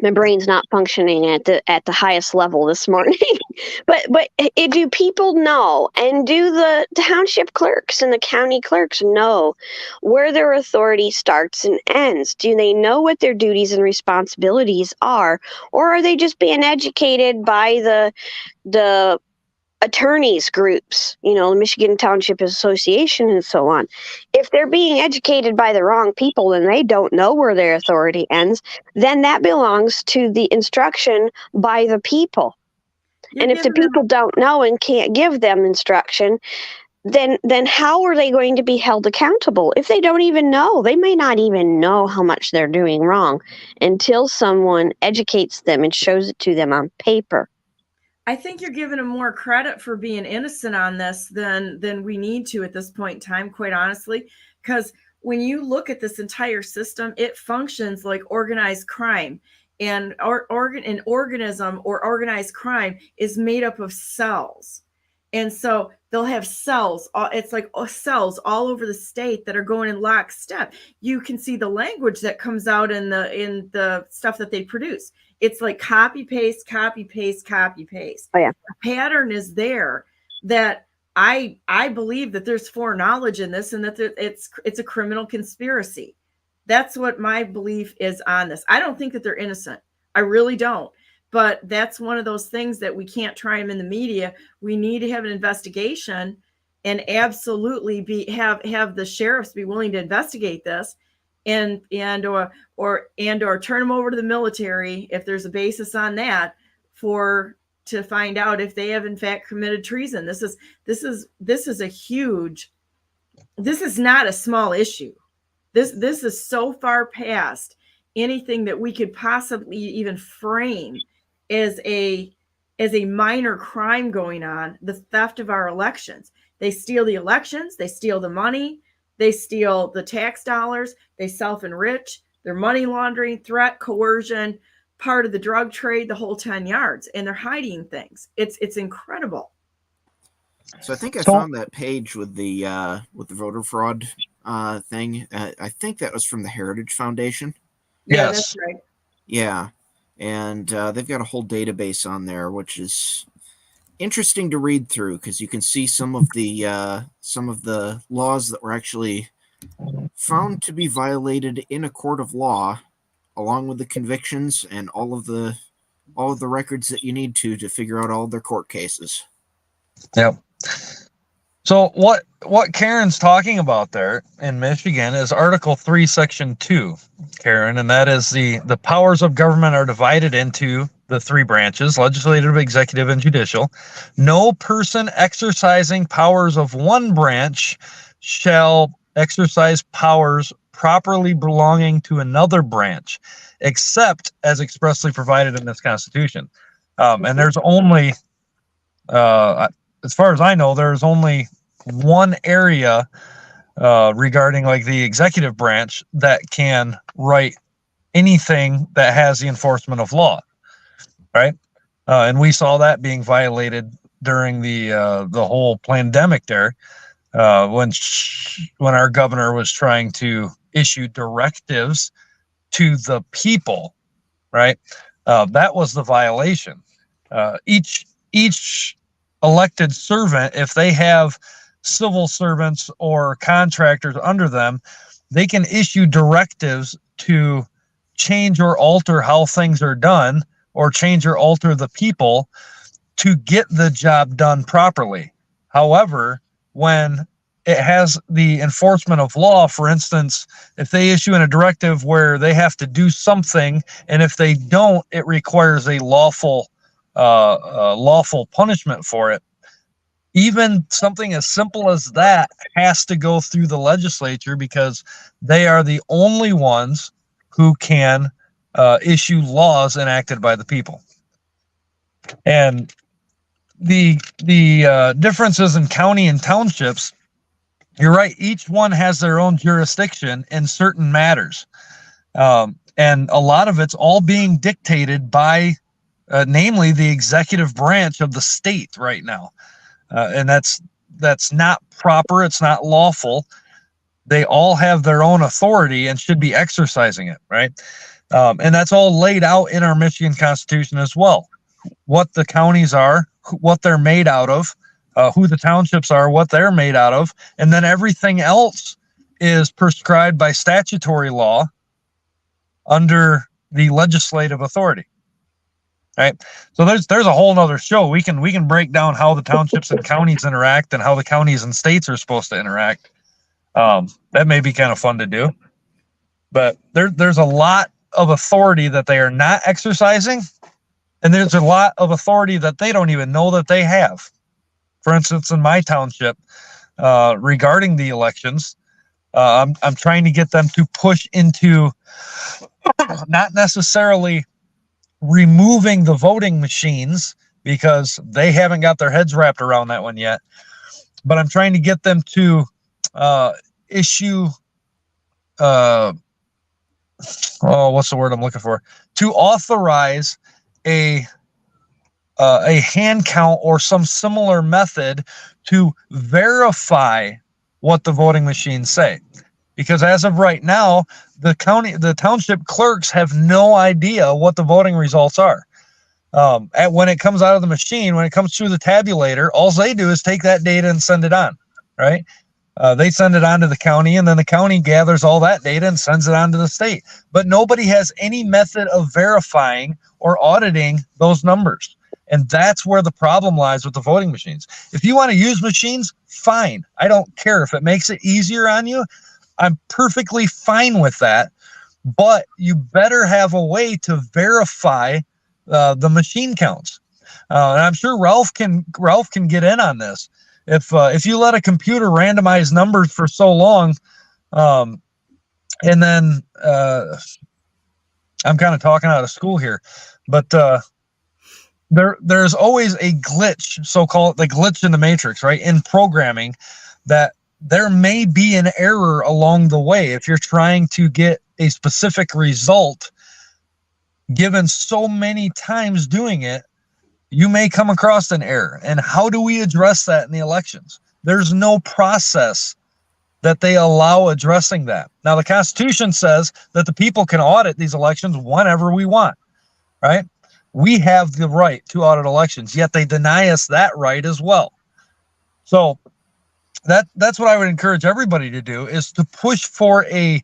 My brain's not functioning at the highest level this morning. but do people know, and do the township clerks and the county clerks know where their authority starts and ends? Do they know what their duties and responsibilities are, or are they just being educated by the attorneys groups, the Michigan Township Association and so on? If they're being educated by the wrong people and they don't know where their authority ends, then that belongs to the instruction by the people. And if the people don't know and can't give them instruction, then how are they going to be held accountable? If they don't even know, they may not even know how much they're doing wrong until someone educates them and shows it to them on paper. I think you're giving them more credit for being innocent on this than we need to at this point in time, quite honestly, because when you look at this entire system, it functions like organized crime, and an organism or organized crime is made up of cells. And so they'll have cells. It's like cells all over the state that are going in lockstep. You can see the language that comes out in the stuff that they produce. It's like copy, paste, copy, paste, copy, paste. Oh, yeah. The pattern is there that I believe that there's foreknowledge in this, and that it's a criminal conspiracy. That's what my belief is on this. I don't think that they're innocent. I really don't. But that's one of those things that we can't try them in the media. We need to have an investigation, and absolutely have the sheriffs be willing to investigate this, and or turn them over to the military if there's a basis on that to find out if they have in fact committed treason. This is a huge. This is not a small issue. This is so far past anything that we could possibly even frame as a minor crime going on. The theft of our elections. They steal the elections. They steal the money. They steal the tax dollars. They self-enrich. They're money laundering, threat, coercion, part of the drug trade, the whole 10 yards. And they're hiding things. It's incredible. So I think I found that page with the voter fraud thing. I think that was from the Heritage Foundation. Yeah, Yes. that's right. Yeah. And they've got a whole database on there, which is interesting to read through, because you can see some of the laws that were actually found to be violated in a court of law, along with the convictions and all of the records that you need to figure out all their court cases. Yep. So what Karen's talking about there in Michigan is Article 3, Section 2, Karen, and that is the powers of government are divided into the three branches: legislative, executive, and judicial. No person exercising powers of one branch shall exercise powers properly belonging to another branch, except as expressly provided in this Constitution. And there's only, as far as I know, there's only one area regarding like the executive branch that can write anything that has the enforcement of law, right? And we saw that being violated during the whole pandemic there, when our governor was trying to issue directives to the people, right? That was the violation. Each elected servant, if they have civil servants or contractors under them, they can issue directives to change or alter how things are done or change or alter the people to get the job done properly. However, when it has the enforcement of law, for instance, if they issue in a directive where they have to do something, and if they don't, it requires a lawful punishment for it. Even something as simple as that has to go through the legislature, because they are the only ones who can issue laws enacted by the people. And the differences in county and townships, you're right, each one has their own jurisdiction in certain matters. And a lot of it's all being dictated by, namely, the executive branch of the state right now. And that's not proper. It's not lawful. They all have their own authority and should be exercising it, right? And that's all laid out in our Michigan Constitution as well. What the counties are, what they're made out of, who the townships are, what they're made out of, and then everything else is prescribed by statutory law under the legislative authority. Right. So there's a whole nother show. We can break down how the townships and counties interact and how the counties and states are supposed to interact. That may be kind of fun to do. But there's a lot of authority that they are not exercising, and there's a lot of authority that they don't even know that they have. For instance, in my township, regarding the elections, I'm trying to get them to push into not necessarily removing the voting machines, because they haven't got their heads wrapped around that one yet. But I'm trying to get them to issue, what's the word I'm looking for? To authorize a hand count or some similar method to verify what the voting machines say. Because as of right now, the township clerks have no idea what the voting results are. When it comes out of the machine, when it comes through the tabulator, all they do is take that data and send it on, right? They send it on to the county, and then the county gathers all that data and sends it on to the state. But nobody has any method of verifying or auditing those numbers. And that's where the problem lies with the voting machines. If you want to use machines, fine. I don't care. If it makes it easier on you, I'm perfectly fine with that. But you better have a way to verify the machine counts. And I'm sure Ralph can get in on this. If you let a computer randomize numbers for so long, and then I'm kind of talking out of school here, but there's always a glitch, so-called the glitch in the matrix, right? In programming, that there may be an error along the way. If you're trying to get a specific result, given so many times doing it, you may come across an error. And how do we address that in the elections? There's no process that they allow addressing that. Now, the Constitution says that the people can audit these elections whenever we want, right? We have the right to audit elections, yet they deny us that right as well. So that's what I would encourage everybody to do, is to push for a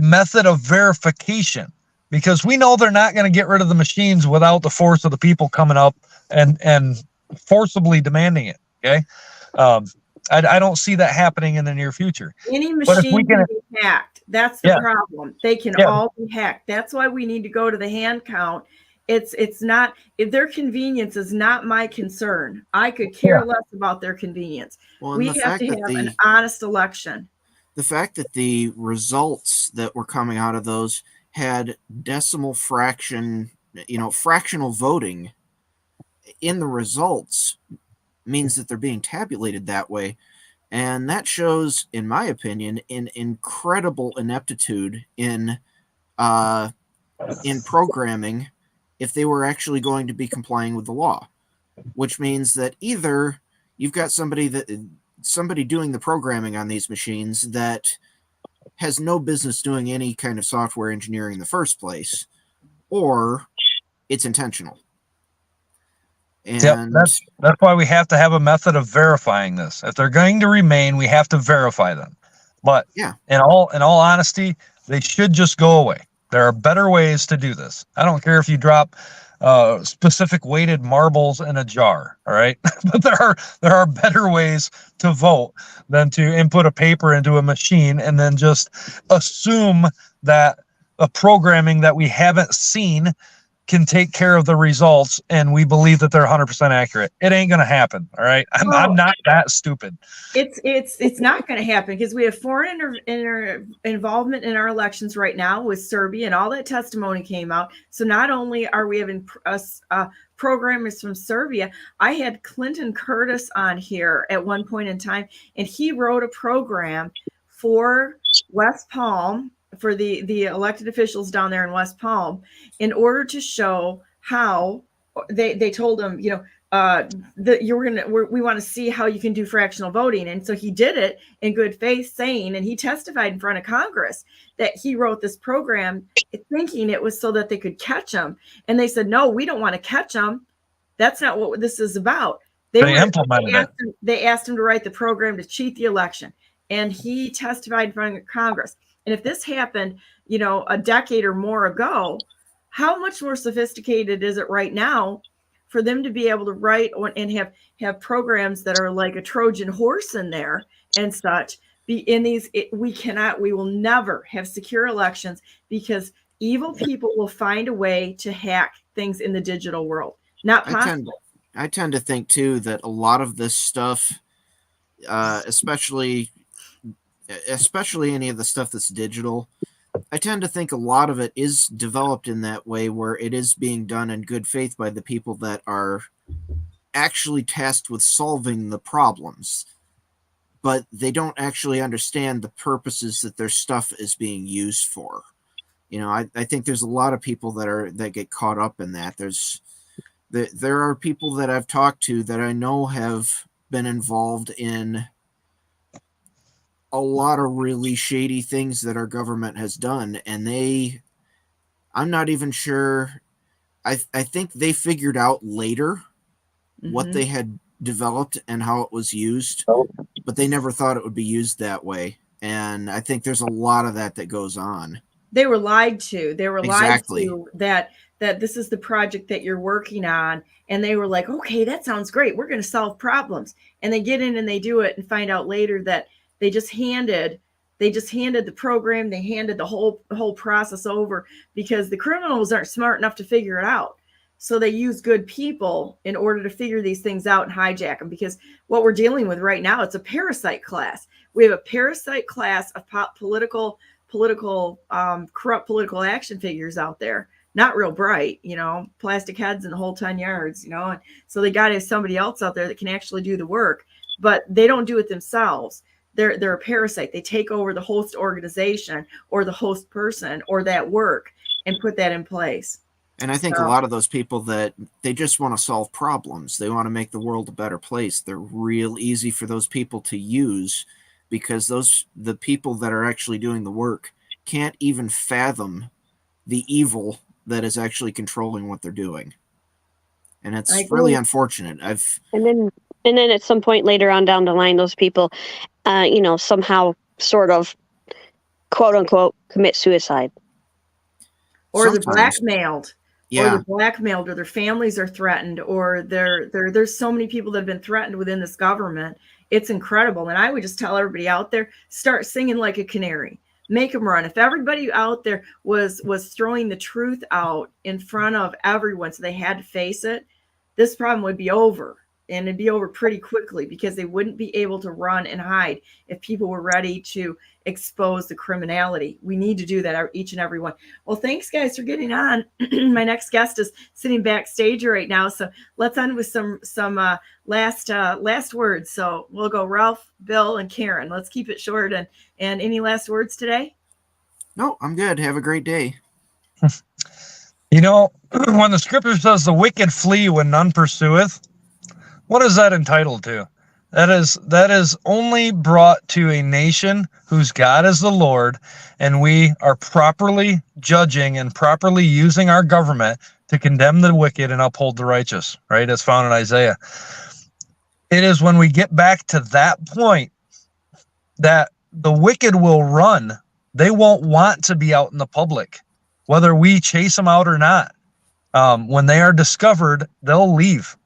method of verification, because we know they're not going to get rid of the machines without the force of the people coming up and forcibly demanding it. Okay. I don't see that happening in the near future. Any machine can be hacked. That's the problem. They can all be hacked. That's why we need to go to the hand count. It's not, if their convenience is not my concern. I could care less about their convenience. Well, we have to have an honest election. The fact that the results that were coming out of those had decimal fraction, fractional voting in the results means that they're being tabulated that way. And that shows, in my opinion, an incredible ineptitude in programming if they were actually going to be complying with the law, which means that either you've got somebody doing the programming on these machines that has no business doing any kind of software engineering in the first place, or it's intentional. And that's why we have to have a method of verifying this. If they're going to remain, we have to verify them. But in all honesty, they should just go away. There are better ways to do this. I don't care if you drop specific weighted marbles in a jar, all right? But there are better ways to vote than to input a paper into a machine and then just assume that a programming that we haven't seen can take care of the results, and we believe that they're 100% accurate. It ain't going to happen. All right. I'm not that stupid. It's not going to happen because we have foreign involvement in our elections right now with Serbia, and all that testimony came out. So not only are we having programmers from Serbia, I had Clinton Curtis on here at one point in time, and he wrote a program for West Palm, for the elected officials down there in West Palm, in order to show how they told him, that we want to see how you can do fractional voting. And so he did it in good faith, saying, and he testified in front of Congress that he wrote this program thinking it was so that they could catch him. And they said, no, we don't want to catch them. That's not what this is about. They asked him to write the program to cheat the election. And he testified in front of Congress. And if this happened, a decade or more ago, how much more sophisticated is it right now for them to be able to write and have programs that are like a Trojan horse in there and such? We will never have secure elections because evil people will find a way to hack things in the digital world. Not possible. I tend to think too that a lot of this stuff, especially any of the stuff that's digital, I tend to think a lot of it is developed in that way where it is being done in good faith by the people that are actually tasked with solving the problems, but they don't actually understand the purposes that their stuff is being used for. I think there's a lot of people that get caught up in that. There are people that I've talked to that I know have been involved in a lot of really shady things that our government has done, and I'm not even sure. I think they figured out later what they had developed and how it was used, but they never thought it would be used that way. And I think there's a lot of that goes on. They were lied to. They were Exactly. lied to that this is the project that you're working on. And they were like, okay, that sounds great. We're going to solve problems. And they get in and they do it and find out later that they just handed the program, they handed the whole process over because the criminals aren't smart enough to figure it out. So they use good people in order to figure these things out and hijack them, because what we're dealing with right now, it's a parasite class. We have a parasite class of corrupt political action figures out there. Not real bright, plastic heads and the whole 10 yards, and so they got to have somebody else out there that can actually do the work, but they don't do it themselves. They're a parasite. They take over the host organization or the host person or that work and put that in place. And I think a lot of those people that they just want to solve problems. They want to make the world a better place. They're real easy for those people to use because the people that are actually doing the work can't even fathom the evil that is actually controlling what they're doing. And it's really unfortunate. And then at some point later on down the line, those people, somehow sort of, quote unquote, commit suicide. Or they're blackmailed. Yeah. Or they're blackmailed, or their families are threatened, or there's so many people that have been threatened within this government. It's incredible. And I would just tell everybody out there, start singing like a canary. Make them run. If everybody out there was throwing the truth out in front of everyone so they had to face it, this problem would be over. And it'd be over pretty quickly because they wouldn't be able to run and hide if people were ready to expose the criminality. We need to do that, each and every one. Well, thanks, guys, for getting on. My next guest is sitting backstage right now, so let's end with some last words. So we'll go Ralph, Bill, and Karen. Let's keep it short. And any last words today? No, I'm good. Have a great day. When the scripture says the wicked flee when none pursueth, what is that entitled to? That is only brought to a nation whose God is the Lord, and we are properly judging and properly using our government to condemn the wicked and uphold the righteous, right? As found in Isaiah. It is when we get back to that point that the wicked will run. They won't want to be out in the public. whether we chase them out or not. When they are discovered, they'll leave.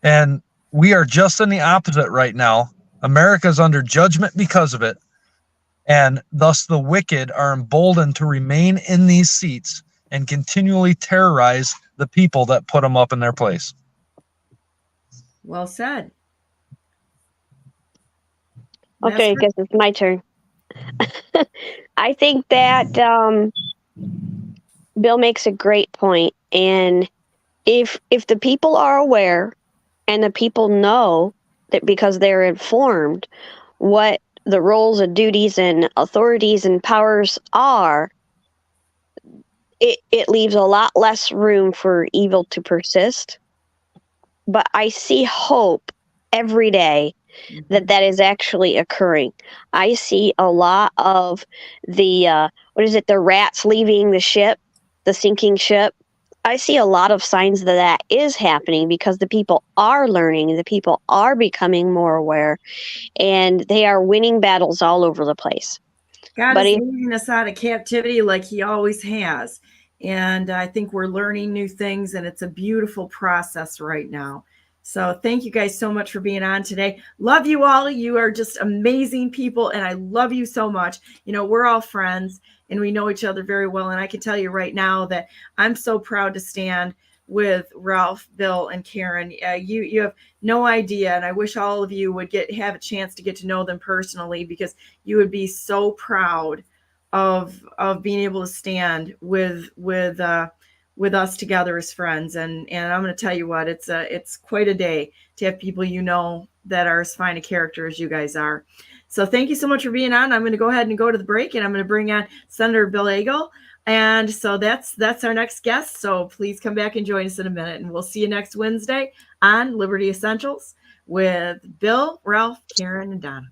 And we are just in the opposite right now. America's under judgment because of it. And thus the wicked are emboldened to remain in these seats and continually terrorize the people that put them up in their place. Well said. Okay, I guess it's my turn. I think that Bill makes a great point. And if the people are aware and the people know that because they're informed what the roles and duties and authorities and powers are, it leaves a lot less room for evil to persist. But I see hope every day that is actually occurring. I see a lot of the the rats leaving the ship, the sinking ship. I see a lot of signs that is happening because the people are learning, the people are becoming more aware, and they are winning battles all over the place. God is leading us out of captivity like he always has. And I think we're learning new things, and it's a beautiful process right now. So thank you guys so much for being on today. Love you all. You are just amazing people, and I love you so much. You know, we're all friends, and we know each other very well. And I can tell you right now that I'm so proud to stand with Ralph, Bill, and Karen. You have no idea, and I wish all of you would have a chance to get to know them personally, because you would be so proud of being able to stand with us together as friends. And I'm going to tell you what, it's quite a day to have people you know that are as fine a character as you guys are. So thank you so much for being on. I'm going to go ahead and go to the break, and I'm going to bring on Senator Bill Eigel. And so that's our next guest. So please come back and join us in a minute, and we'll see you next Wednesday on Liberty Essentials with Bill, Ralph, Karen, and Donna.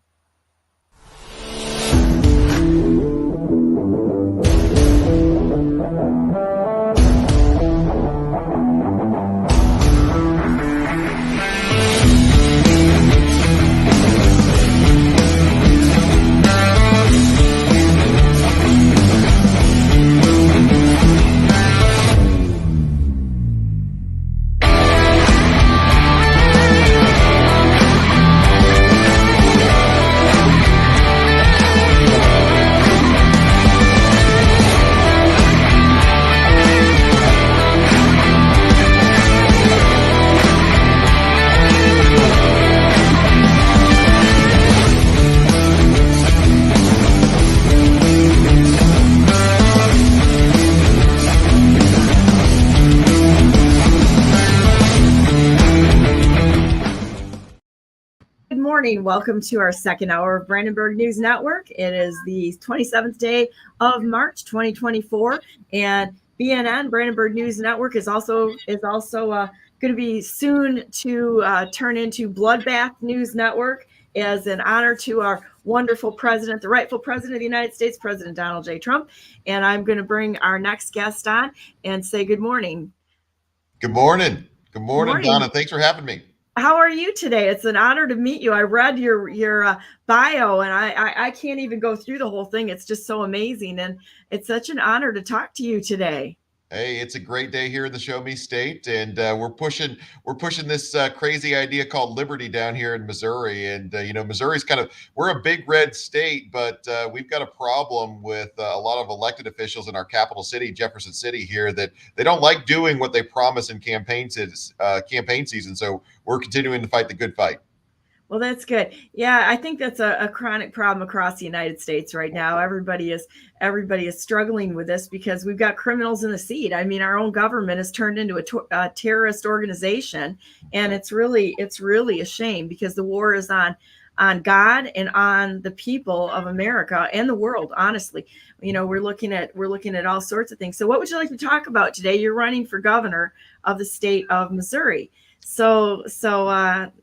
Welcome to our second hour of Brandenburg News Network. It is the 27th day of March 2024, and BNN, Brandenburg News Network, is also going to be soon to turn into Bloodbath News Network, as an honor to our wonderful president, the rightful president of the United States, President Donald J. Trump. And I'm going to bring our next guest on and say good morning. Good morning. Good morning, Donna. Thanks for having me. How are you today? It's an honor to meet you. I read your bio, and I can't even go through the whole thing. It's just so amazing, and it's such an honor to talk to you today. Hey, it's a great day here in the Show Me State, and we're pushing this crazy idea called liberty down here in Missouri. And Missouri's we're a big red state, but we've got a problem with a lot of elected officials in our capital city, Jefferson City, here, that they don't like doing what they promise in campaign season. So we're continuing to fight the good fight. Well, that's good. Yeah, I think that's a chronic problem across the United States right now. Everybody is struggling with this because we've got criminals in the seat. I mean, our own government has turned into a terrorist organization, and it's really a shame, because the war is on God and on the people of America and the world. Honestly, we're looking at all sorts of things. So, what would you like to talk about today? You're running for governor of the state of Missouri. So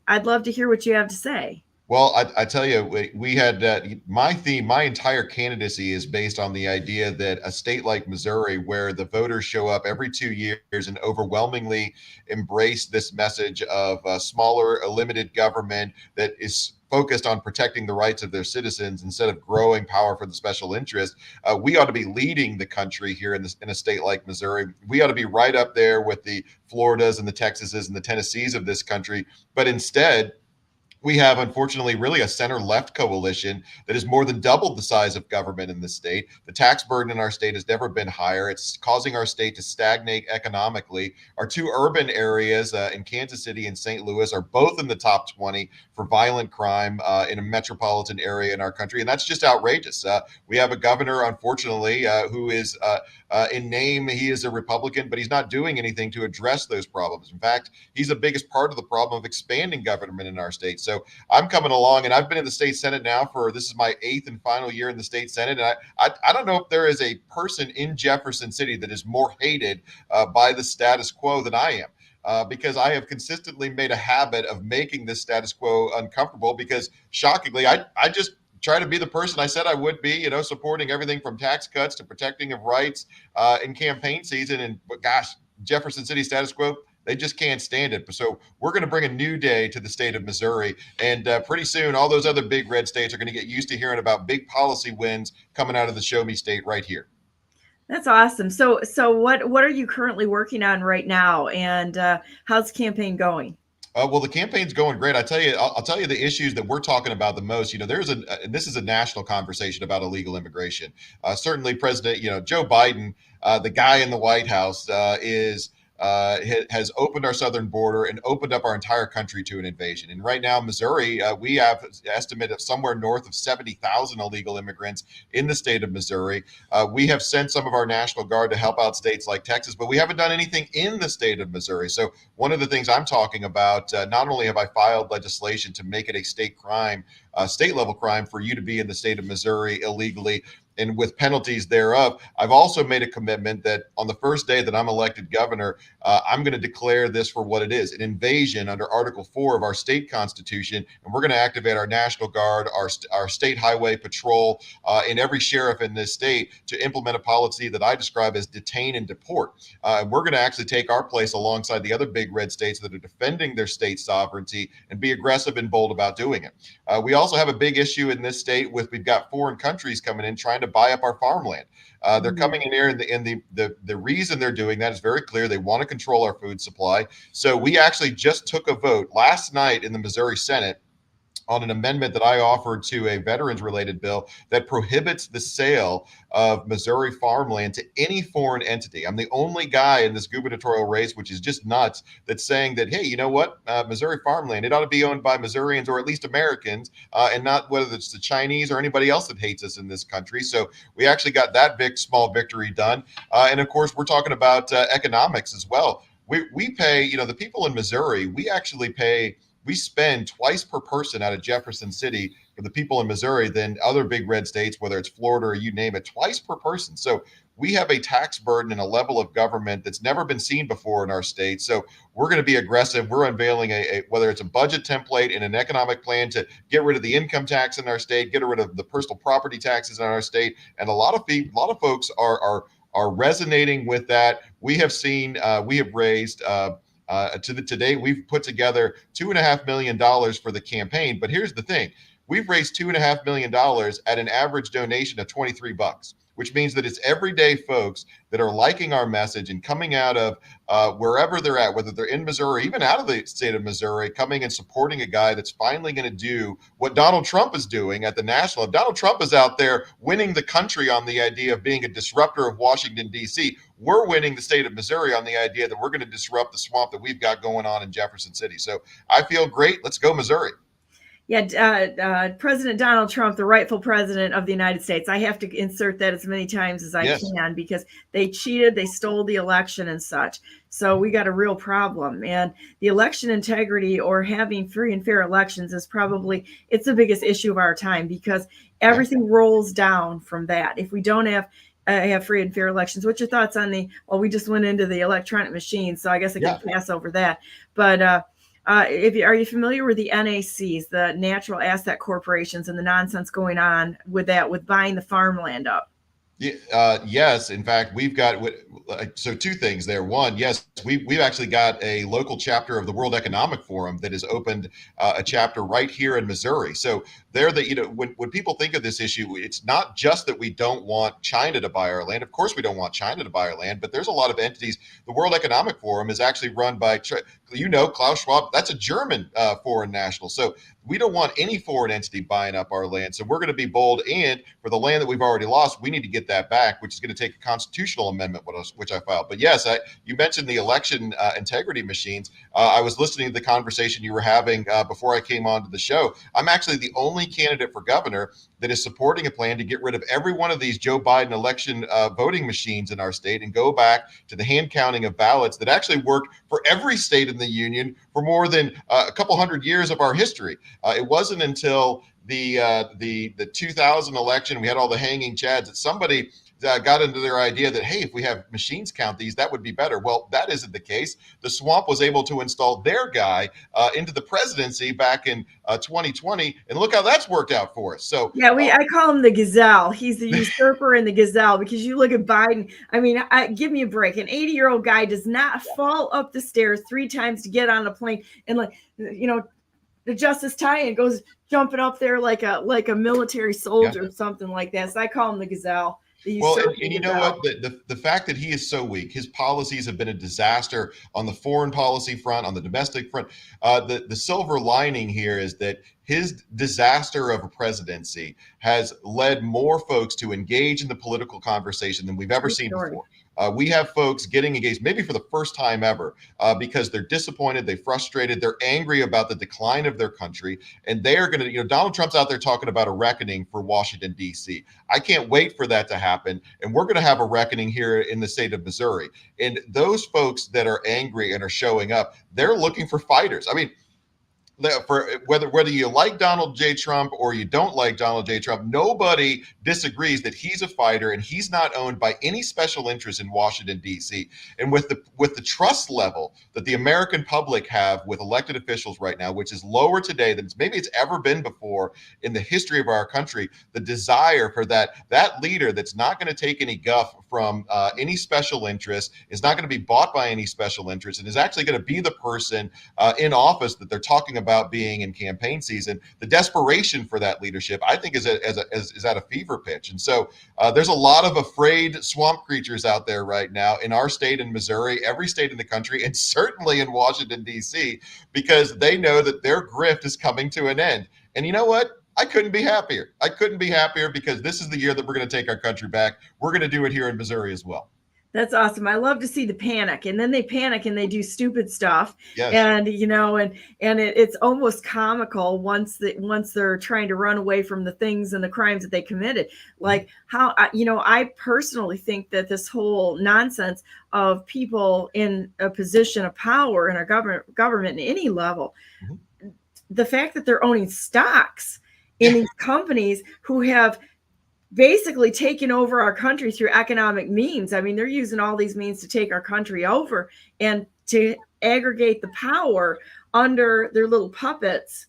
I'd love to hear what you have to say. Well, I tell you, we had my entire candidacy is based on the idea that a state like Missouri, where the voters show up every 2 years and overwhelmingly embrace this message of a smaller, a limited government that is focused on protecting the rights of their citizens instead of growing power for the special interest. We ought to be leading the country here in a state like Missouri. We ought to be right up there with the Floridas and the Texases and the Tennessees of this country. But instead, we have, unfortunately, really a center-left coalition that is more than doubled the size of government in the state. The tax burden in our state has never been higher. It's causing our state to stagnate economically. Our two urban areas in Kansas City and St. Louis are both in the top 20 for violent crime in a metropolitan area in our country, and that's just outrageous. We have a governor, unfortunately, who is in name, he is a Republican, but he's not doing anything to address those problems. In fact, he's the biggest part of the problem of expanding government in our state. So I'm coming along, and I've been in the state Senate now this is my 8th and final year in the state Senate. And I don't know if there is a person in Jefferson City that is more hated by the status quo than I am. Because I have consistently made a habit of making this status quo uncomfortable, because shockingly, I just try to be the person I said I would be, supporting everything from tax cuts to protecting of rights in campaign season. And gosh, Jefferson City status quo, they just can't stand it. So we're going to bring a new day to the state of Missouri. And pretty soon, all those other big red states are going to get used to hearing about big policy wins coming out of the show me state right here. That's awesome. So what are you currently working on right now? And how's the campaign going? Well, the campaign's going great. I'll tell you the issues that we're talking about the most. And this is a national conversation about illegal immigration. Certainly President, Joe Biden, the guy in the White House, has opened our southern border and opened up our entire country to an invasion. And right now, Missouri, we have an estimate of somewhere north of 70,000 illegal immigrants in the state of Missouri. We have sent some of our National Guard to help out states like Texas, but we haven't done anything in the state of Missouri. So one of the things I'm talking about, not only have I filed legislation to make it a state crime, state level crime for you to be in the state of Missouri illegally, and with penalties thereof, I've also made a commitment that on the first day that I'm elected governor, I'm going to declare this for what it is, an invasion under Article 4 of our state constitution. And we're going to activate our National Guard, our state highway patrol, and every sheriff in this state to implement a policy that I describe as detain and deport. We're going to actually take our place alongside the other big red states that are defending their state sovereignty and be aggressive and bold about doing it. We also have a big issue in this state we've got foreign countries coming in trying to buy up our farmland. They're coming in here, and the reason they're doing that is very clear. They want to control our food supply. So we actually just took a vote last night in the Missouri Senate on an amendment that I offered to a veterans-related bill that prohibits the sale of Missouri farmland to any foreign entity. I'm the only guy in this gubernatorial race, which is just nuts, that's saying that, hey, you know what? Missouri farmland, it ought to be owned by Missourians or at least Americans, and not whether it's the Chinese or anybody else that hates us in this country. So we actually got that small victory done. And of course, we're talking about economics as well. We pay, the people in Missouri, we spend twice per person out of Jefferson City for the people in Missouri than other big red states, whether it's Florida or you name it, twice per person. So we have a tax burden and a level of government that's never been seen before in our state. So we're going to be aggressive. We're unveiling whether it's a budget template and an economic plan to get rid of the income tax in our state, get rid of the personal property taxes in our state. And a lot of folks are resonating with that. We have raised today, we've put together $2.5 million for the campaign. But here's the thing. We've raised $2.5 million at an average donation of $23, which means that it's everyday folks that are liking our message and coming out of wherever they're at, whether they're in Missouri, even out of the state of Missouri, coming and supporting a guy that's finally going to do what Donald Trump is doing at the national. If Donald Trump is out there winning the country on the idea of being a disruptor of Washington, D.C., we're winning the state of Missouri on the idea that we're going to disrupt the swamp that we've got going on in Jefferson City. So I feel great. Let's go, Missouri. Yeah, President Donald Trump, the rightful president of the United States. I have to insert that as many times as I can, because they cheated, they stole the election and such. So we got a real problem. And the election integrity, or having free and fair elections, is it's the biggest issue of our time, because everything rolls down from that. If we don't have free and fair elections. What's your thoughts on we just went into the electronic machine, so I guess I can pass over that. But are you familiar with the NACs, the natural asset corporations, and the nonsense going on with that, with buying the farmland up? Yes, in fact, we've got so two things there. One, yes, we've actually got a local chapter of the World Economic Forum that has opened a chapter right here in Missouri. So they're when people think of this issue, it's not just that we don't want China to buy our land. Of course, we don't want China to buy our land, but there's a lot of entities. The World Economic Forum is actually run by Klaus Schwab. That's a German foreign national. So we don't want any foreign entity buying up our land. So we're going to be bold. And for the land that we've already lost, we need to get that back, which is going to take a constitutional amendment, which I filed. But yes, you mentioned the election integrity machines. I was listening to the conversation you were having before I came onto the show. I'm actually the only candidate for governor that is supporting a plan to get rid of every one of these Joe Biden election voting machines in our state and go back to the hand counting of ballots that actually worked for every state in the union for more than a couple hundred years of our history. It wasn't until the 2000 election, we had all the hanging chads, that somebody got into their idea that, hey, if we have machines count these, that would be better. Well, that isn't the case. The swamp was able to install their guy into the presidency back in 2020, and look how that's worked out for us. So yeah, I call him the gazelle. He's the usurper and the gazelle, because you look at Biden. I mean, give me a break. An 80-year-old guy does not fall up the stairs 3 times to get on a plane and, like, the Justice tie-in goes jumping up there like a military soldier or something like that. So I call him the gazelle. Well, and you know what? The fact that he is so weak, his policies have been a disaster on the foreign policy front, on the domestic front. The silver lining here is that his disaster of a presidency has led more folks to engage in the political conversation than we've ever seen before. We have folks getting engaged, maybe for the first time ever, because they're disappointed, they're frustrated, they're angry about the decline of their country, and they are going to, Donald Trump's out there talking about a reckoning for Washington, D.C. I can't wait for that to happen, and we're going to have a reckoning here in the state of Missouri. And those folks that are angry and are showing up, they're looking for fighters. I mean, for whether you like Donald J. Trump or you don't like Donald J. Trump, nobody disagrees that he's a fighter and he's not owned by any special interest in Washington, D.C. And with the trust level that the American public have with elected officials right now, which is lower today than maybe it's ever been before in the history of our country, the desire for that leader that's not going to take any guff from any special interest, is not going to be bought by any special interest, and is actually going to be the person in office that they're talking about being in campaign season. The desperation for that leadership, I think, is at a fever pitch. And so there's a lot of afraid swamp creatures out there right now in our state, in Missouri, every state in the country, and certainly in Washington, D.C., because they know that their grift is coming to an end. And you know what? I couldn't be happier. I couldn't be happier, because this is the year that we're going to take our country back. We're going to do it here in Missouri as well. That's awesome. I love to see the panic, and then they panic and they do stupid stuff. Yes. And it's almost comical once they're trying to run away from the things and the crimes that they committed. Like how I personally think that this whole nonsense of people in a position of power in our government in any level, the fact that they're owning stocks in these companies who have basically taken over our country through economic means. I mean, they're using all these means to take our country over and to aggregate the power under their little puppets.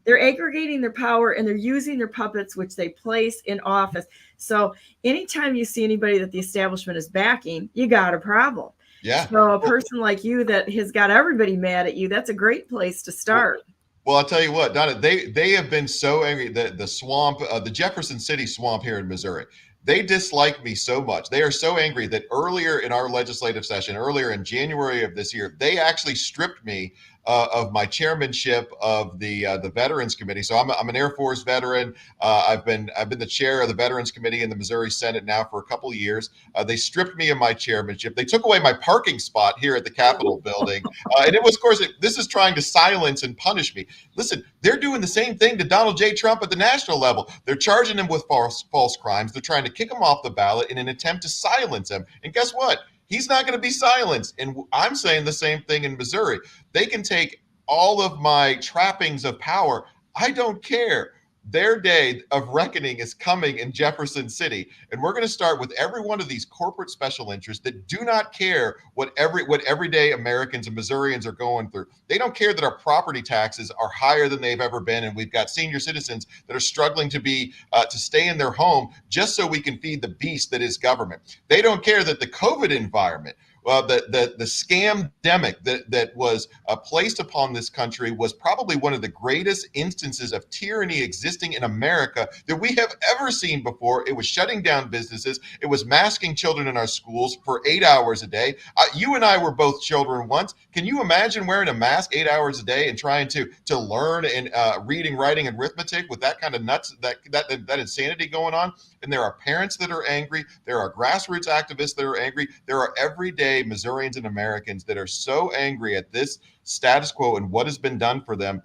They're aggregating their power, and they're using their puppets, which they place in office. So anytime you see anybody that the establishment is backing, you got a problem. Yeah. So a person like you that has got everybody mad at you, that's a great place to start. Well, I'll tell you what, Donna, they have been so angry. The swamp, the Jefferson City swamp here in Missouri, they dislike me so much. They are so angry that earlier in our legislative session, earlier in January of this year, they actually stripped me of my chairmanship of the Veterans Committee. So I'm an Air Force veteran. I've been the chair of the Veterans Committee in the Missouri Senate now for a couple of years. They stripped me of my chairmanship. They took away my parking spot here at the Capitol building, and it was, of course, this is trying to silence and punish me. Listen, they're doing the same thing to Donald J. Trump at the national level. They're charging him with false crimes. They're trying to kick him off the ballot in an attempt to silence him. And guess what? He's not going to be silenced. And I'm saying the same thing in Missouri. They can take all of my trappings of power. I don't care. their day of reckoning is coming in Jefferson City. And we're going to start with every one of these corporate special interests that do not care what everyday Americans and Missourians are going through. They don't care that our property taxes are higher than they've ever been. And we've got senior citizens that are struggling to stay in their home just so we can feed the beast that is government. They don't care that the COVID environment, the scam-demic that was placed upon this country was probably one of the greatest instances of tyranny existing in America that we have ever seen before. It was shutting down businesses. It was masking children in our schools for 8 hours a day. You and I were both children once. Can you imagine wearing a mask 8 hours a day and trying to learn and reading, writing, and arithmetic with that kind of nuts, that insanity going on? And there are parents that are angry. There are grassroots activists that are angry. There are everyday Missourians and Americans that are so angry at this status quo and what has been done for them,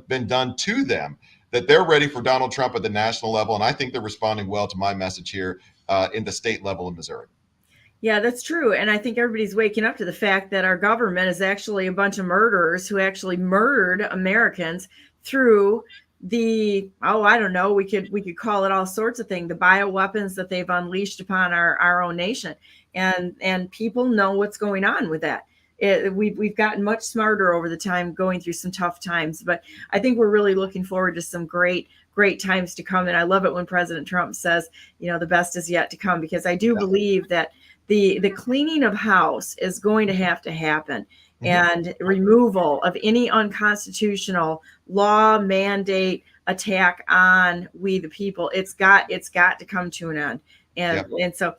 been done to them, that they're ready for Donald Trump at the national level. And I think they're responding well to my message here in the state level in Missouri. Yeah, that's true. And I think everybody's waking up to the fact that our government is actually a bunch of murderers who actually murdered Americans through I don't know, we could call it all sorts of things, the bioweapons that they've unleashed upon our own nation. And people know what's going on with that. We've gotten much smarter over the time, going through some tough times, but I think we're really looking forward to some great times to come. And I love it when President Trump says, the best is yet to come, because I do believe that the cleaning of house is going to happen. And removal of any unconstitutional law, mandate, attack on we the people. It's got to come to an end. And so,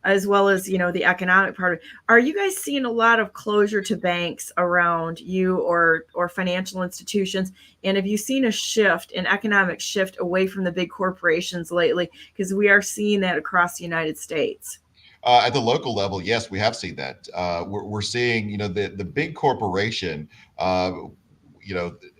as well as the economic part of it. Are you guys seeing a lot of closure to banks around you or financial institutions? And have you seen an economic shift away from the big corporations lately? Because we are seeing that across the United States. At the local level, yes, we have seen that. We're seeing, the big corporation,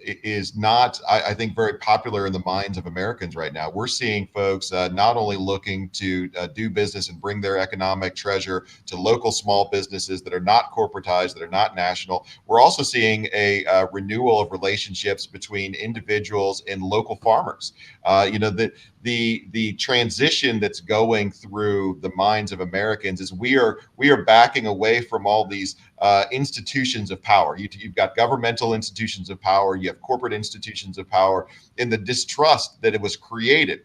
is not, I think, very popular in the minds of Americans right now. We're seeing folks not only looking to do business and bring their economic treasure to local small businesses that are not corporatized, that are not national. We're also seeing a renewal of relationships between individuals and local farmers. The transition that's going through the minds of Americans is we are backing away from all these institutions of power. You've got governmental institutions of power, you have corporate institutions of power, and the distrust that it was created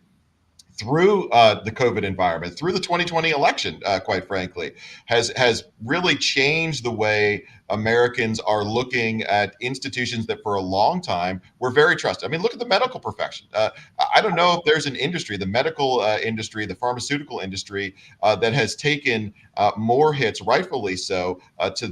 through the COVID environment, through the 2020 election, quite frankly, has really changed the way Americans are looking at institutions that for a long time were very trusted. I mean, look at the medical profession. I don't know if there's an industry, the medical industry, the pharmaceutical industry, that has taken more hits, rightfully so, to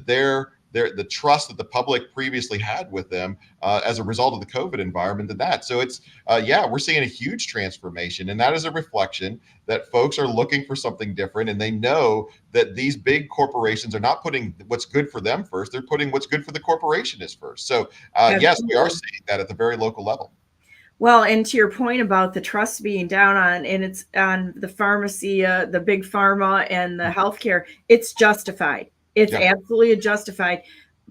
the trust that the public previously had with them as a result of the COVID environment than that. So it's, we're seeing a huge transformation. And that is a reflection that folks are looking for something different. And they know that these big corporations are not putting what's good for them first. They're putting what's good for the corporation is first. So yes, we are seeing that at the very local level. Well, and to your point about the trust being down it's on the pharmacy, the big pharma and the healthcare, it's justified. It's absolutely a justified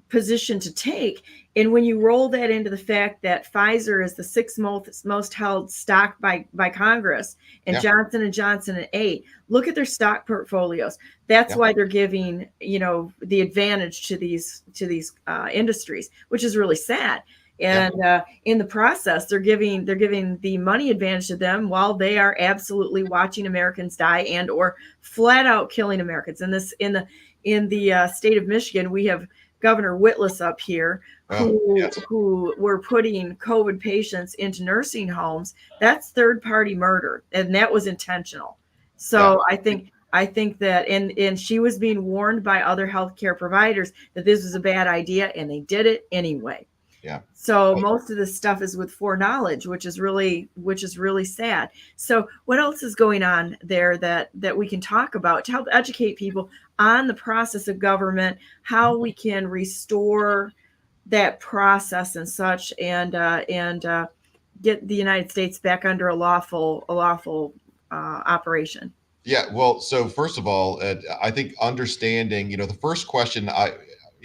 position to take. And when you roll that into the fact that Pfizer is the sixth most held stock by Congress, and Johnson & Johnson at 8, look at their stock portfolios. That's why they're giving, the advantage to these industries, which is really sad. And in the process, they're giving the money advantage to them while they are absolutely watching Americans die and or flat out killing Americans. In the state of Michigan, we have Governor Whitlis up here who were putting COVID patients into nursing homes. That's third-party murder, and that was intentional. So I think that, and she was being warned by other healthcare providers that this was a bad idea, and they did it anyway. Yeah. So most of this stuff is with foreknowledge, which is really sad. So what else is going on there that we can talk about to help educate people on the process of government, how we can restore that process and such, and get the United States back under a lawful operation? Yeah. Well, so first of all, I think understanding, the first question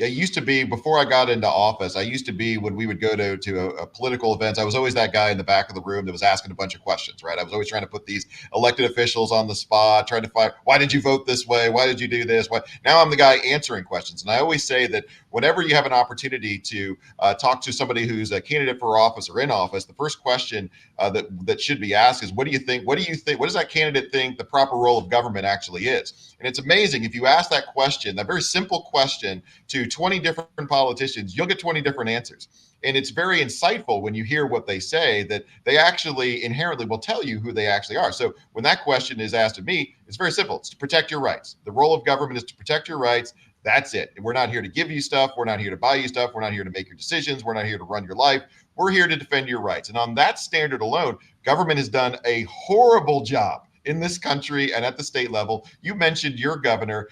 I used to be, before I got into office, I used to be, when we would go to a political events, I was always that guy in the back of the room that was asking a bunch of questions, right? I was always trying to put these elected officials on the spot, trying to find, why did you vote this way? Why did you do this? Why? Now I'm the guy answering questions. And I always say that whenever you have an opportunity to talk to somebody who's a candidate for office or in office, the first question that should be asked is, what do you think? What do you think? What does that candidate think the proper role of government actually is? And it's amazing, if you ask that question, that very simple question, to 20 different politicians, you'll get 20 different answers. And it's very insightful when you hear what they say, that they actually inherently will tell you who they actually are. So when that question is asked of me, it's very simple. It's to protect your rights. The role of government is to protect your rights. That's it. We're not here to give you stuff. We're not here to buy you stuff. We're not here to make your decisions. We're not here to run your life. We're here to defend your rights. And on that standard alone, government has done a horrible job in this country and at the state level. You mentioned your governor,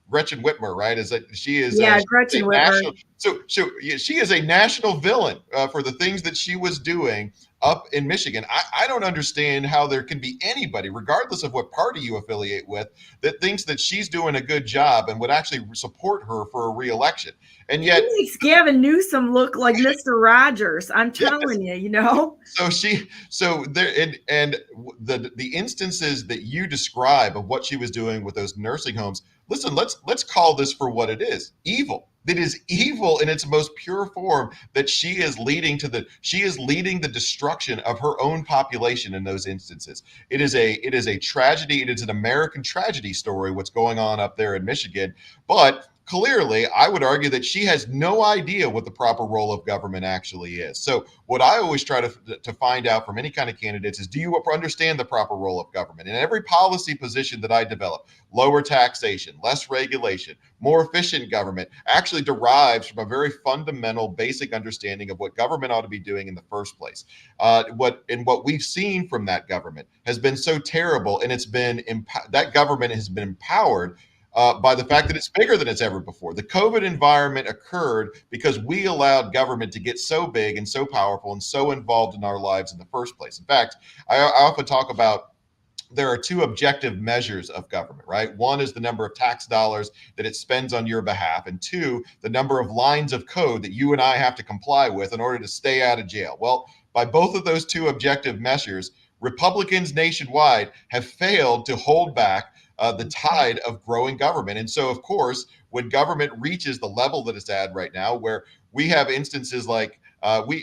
Gretchen Whitmer, right? She is Gretchen Whitmer. So she is a national villain for the things that she was doing up in Michigan. I don't understand how there can be anybody, regardless of what party you affiliate with, that thinks that she's doing a good job and would actually support her for a re-election. And yet, he makes Gavin Newsom look like Mr. Rogers. I'm telling you, you know. So there, and the instances that you describe of what she was doing with those nursing homes. Listen, let's call this for what it is: evil. It is evil in its most pure form, that she is leading the destruction of her own population in those instances. It is a tragedy. It is an American tragedy story, what's going on up there in Michigan. But clearly, I would argue that she has no idea what the proper role of government actually is. So what I always try to find out from any kind of candidates is, do you understand the proper role of government? In every policy position that I develop, lower taxation, less regulation, more efficient government, actually derives from a very fundamental, basic understanding of what government ought to be doing in the first place. What we've seen from that government has been so terrible, and that government has been empowered by the fact that it's bigger than it's ever before. The COVID environment occurred because we allowed government to get so big and so powerful and so involved in our lives in the first place. In fact, I often talk about, there are two objective measures of government, right? One is the number of tax dollars that it spends on your behalf, and two, the number of lines of code that you and I have to comply with in order to stay out of jail. Well, by both of those two objective measures, Republicans nationwide have failed to hold back the tide of growing government. And so, of course, when government reaches the level that it's at right now, where we have instances like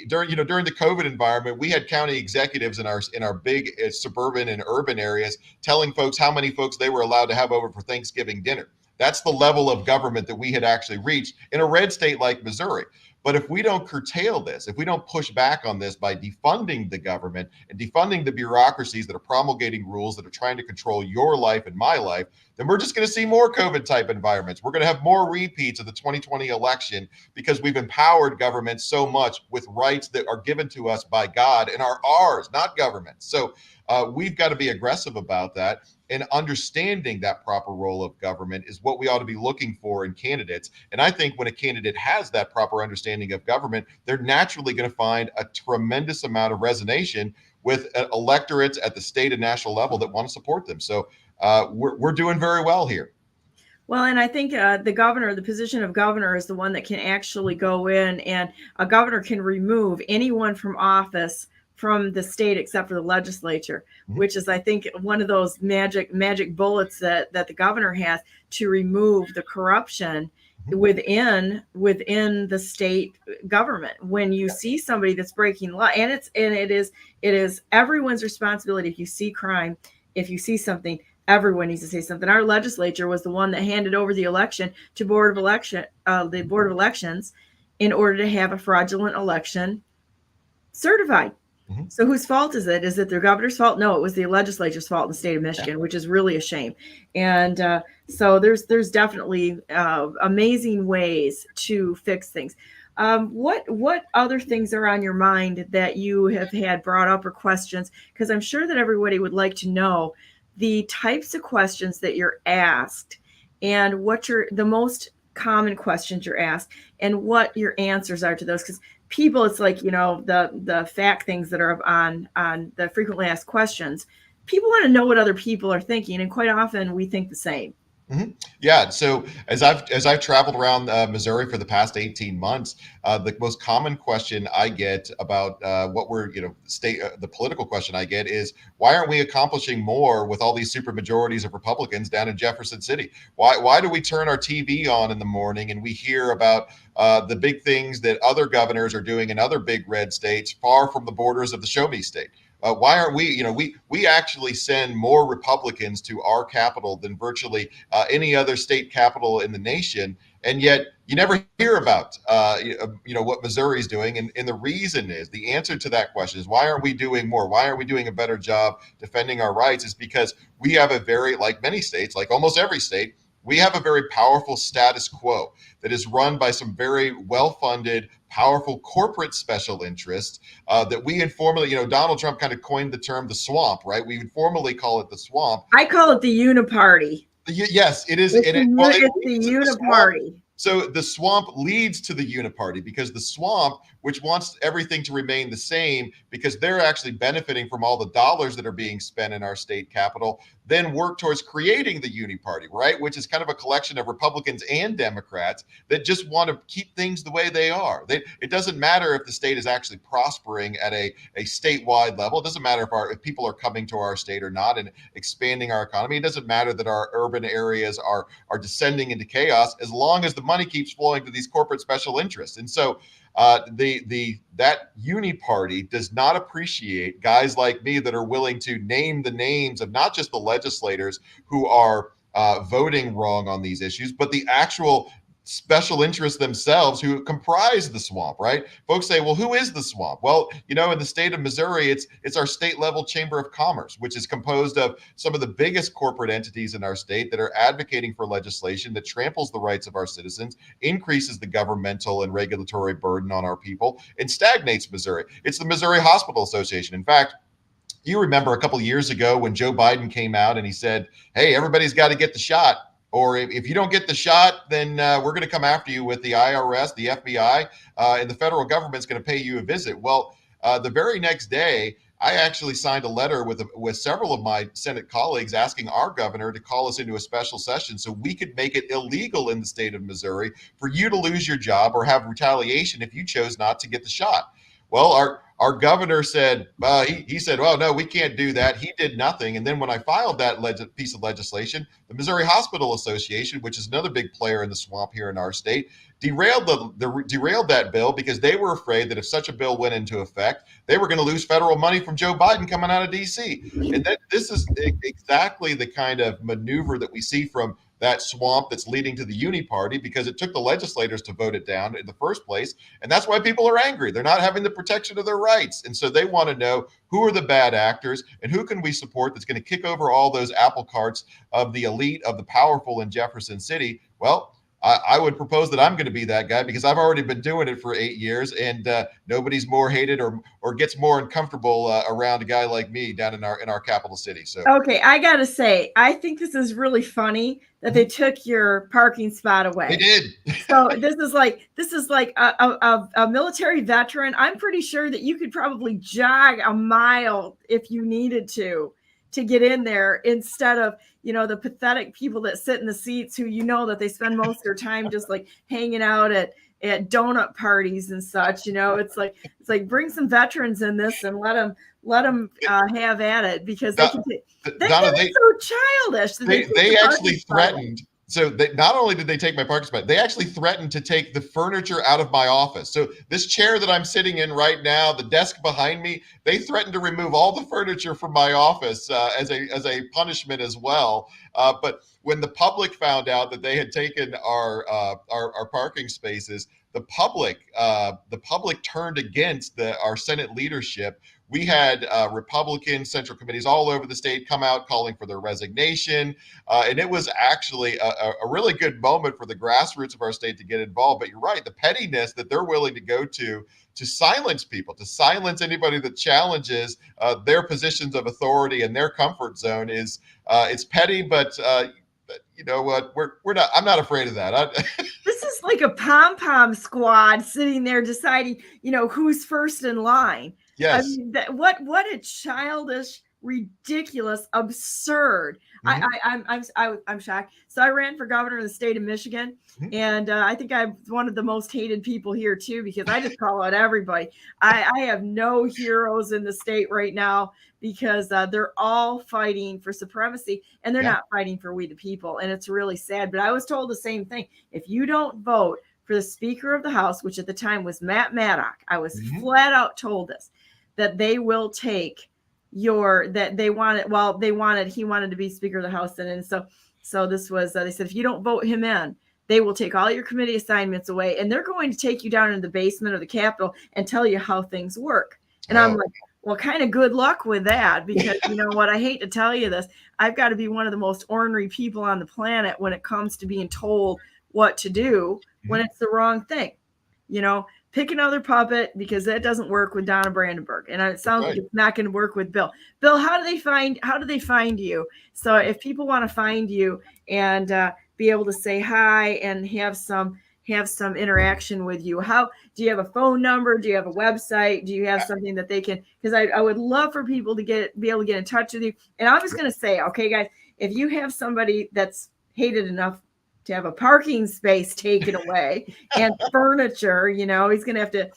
during the COVID environment, we had county executives in our big suburban and urban areas telling folks how many folks they were allowed to have over for Thanksgiving dinner. That's the level of government that we had actually reached in a red state like Missouri. But if we don't curtail this, if we don't push back on this by defunding the government and defunding the bureaucracies that are promulgating rules that are trying to control your life and my life, then we're just going to see more COVID type environments. We're going to have more repeats of the 2020 election because we've empowered government so much with rights that are given to us by God and are ours, not government. So we've got to be aggressive about that. And understanding that proper role of government is what we ought to be looking for in candidates. And I think when a candidate has that proper understanding of government, they're naturally going to find a tremendous amount of resonation with electorates at the state and national level that want to support them. So we're doing very well here. Well, and I think the position of governor is the one that can actually go in, and a governor can remove anyone from office from the state except for the legislature, which is, I think, one of those magic bullets that the governor has to remove the corruption within the state government. When you see somebody that's breaking law, and it is everyone's responsibility. If you see crime, if you see something, everyone needs to say something. Our legislature was the one that handed over the election to the Board of Elections in order to have a fraudulent election certified. So whose fault is it? Is it their governor's fault? No, it was the legislature's fault in the state of Michigan, which is really a shame. And so there's definitely amazing ways to fix things. What other things are on your mind that you have had brought up or questions? Because I'm sure that everybody would like to know the types of questions that you're asked and what the most common questions you're asked and what your answers are to those. Because people, it's like, the fact things that are on the frequently asked questions. People want to know what other people are thinking, and quite often we think the same. Yeah. So as I've traveled around Missouri for the past 18 months, the most common question I get about what we're, the political question I get is, why aren't we accomplishing more with all these super majorities of Republicans down in Jefferson City? Why do we turn our TV on in the morning and we hear about the big things that other governors are doing in other big red states far from the borders of the show me state? Why aren't we, we actually send more Republicans to our capital than virtually any other state capital in the nation. And yet you never hear about, what Missouri's doing. And the reason is, the answer to that question is, why aren't we doing more? Why aren't we doing a better job defending our rights? Is because we have a very, like many states, like almost every state, we have a very powerful status quo that is run by some very well-funded, powerful corporate special interests that we informally, Donald Trump kind of coined the term the swamp, right? We would formally call it the swamp. I call it the uniparty. Yes, it is. It's the uniparty. So the swamp leads to the uniparty, because the swamp, which wants everything to remain the same because they're actually benefiting from all the dollars that are being spent in our state capital, then work towards creating the uniparty, right? Which is kind of a collection of Republicans and Democrats that just want to keep things the way they are. It doesn't matter if the state is actually prospering at a statewide level. It doesn't matter if people are coming to our state or not and expanding our economy. It doesn't matter that our urban areas are descending into chaos, as long as the money keeps flowing to these corporate special interests. And so that uni party does not appreciate guys like me that are willing to name the names of not just the legislators who are voting wrong on these issues, but the actual special interests themselves who comprise the swamp, right? Folks say, well, who is the swamp? Well, in the state of Missouri, it's our state level chamber of commerce, which is composed of some of the biggest corporate entities in our state that are advocating for legislation that tramples the rights of our citizens, increases the governmental and regulatory burden on our people, and stagnates Missouri. It's the Missouri Hospital Association. In fact, you remember a couple of years ago when Joe Biden came out and he said, hey, everybody's got to get the shot. Or if you don't get the shot, then we're going to come after you with the IRS, the FBI, and the federal government's going to pay you a visit. Well, the very next day, I actually signed a letter with several of my Senate colleagues asking our governor to call us into a special session so we could make it illegal in the state of Missouri for you to lose your job or have retaliation if you chose not to get the shot. Well, our governor said, he said, well, no, we can't do that. He did nothing. And then when I filed that piece of legislation, the Missouri Hospital Association, which is another big player in the swamp here in our state, derailed that bill because they were afraid that if such a bill went into effect, they were going to lose federal money from Joe Biden coming out of D.C. And this is exactly the kind of maneuver that we see from that swamp that's leading to the uni party, because it took the legislators to vote it down in the first place. And that's why people are angry. They're not having the protection of their rights. And so they want to know, who are the bad actors and who can we support that's going to kick over all those apple carts of the elite, of the powerful in Jefferson City? Well, I would propose that I'm going to be that guy, because I've already been doing it for 8 years, and nobody's more hated or gets more uncomfortable around a guy like me down in our capital city. So okay, I gotta say, I think this is really funny that they took your parking spot away. They did. So this is like a military veteran. I'm pretty sure that you could probably jog a mile if you needed to get in there, instead of the pathetic people that sit in the seats who that they spend most of their time just like hanging out at donut parties and such. It's like bring some veterans in this and let them have at it, because they're so childish. They actually threatened. So not only did they take my parking spot, they actually threatened to take the furniture out of my office. So this chair that I'm sitting in right now, the desk behind me, they threatened to remove all the furniture from my office as a punishment as well. But when the public found out that they had taken our parking spaces, the public turned against our Senate leadership. We had Republican central committees all over the state come out calling for their resignation. And it was actually a really good moment for the grassroots of our state to get involved. But you're right, the pettiness that they're willing to go to silence people, to silence anybody that challenges their positions of authority and their comfort zone is it's petty, but you know what? I'm not afraid of that. This is like a pom-pom squad sitting there deciding, who's first in line. Yes. I mean, what a childish ridiculous, absurd. I'm shocked. So I ran for governor of the state of Michigan, and I think I'm one of the most hated people here too, because I just call out everybody. I have no heroes in the state right now, because they're all fighting for supremacy, and they're not fighting for we the people, and it's really sad. But I was told the same thing: if you don't vote for the Speaker of the House, which at the time was Matt Maddock, I was flat out told this, that they will take that they wanted. Well, he wanted to be Speaker of the House, and so this was. They said, if you don't vote him in, they will take all your committee assignments away, and they're going to take you down into the basement of the Capitol and tell you how things work. And I'm like, well, kind of good luck with that, because you know what? I hate to tell you this. I've got to be one of the most ornery people on the planet when it comes to being told what to do when it's the wrong thing. Pick another puppet, because that doesn't work with Donna Brandenburg, and it sounds like it's not going to work with Bill. Bill, how do they find you? So if people want to find you and be able to say hi and have some interaction with you, how do you have a phone number? Do you have a website? Do you have something that they can? Because I would love for people to be able to get in touch with you. And I was going to say, okay, guys, if you have somebody that's hated enough to have a parking space taken away and furniture, he's going to have to,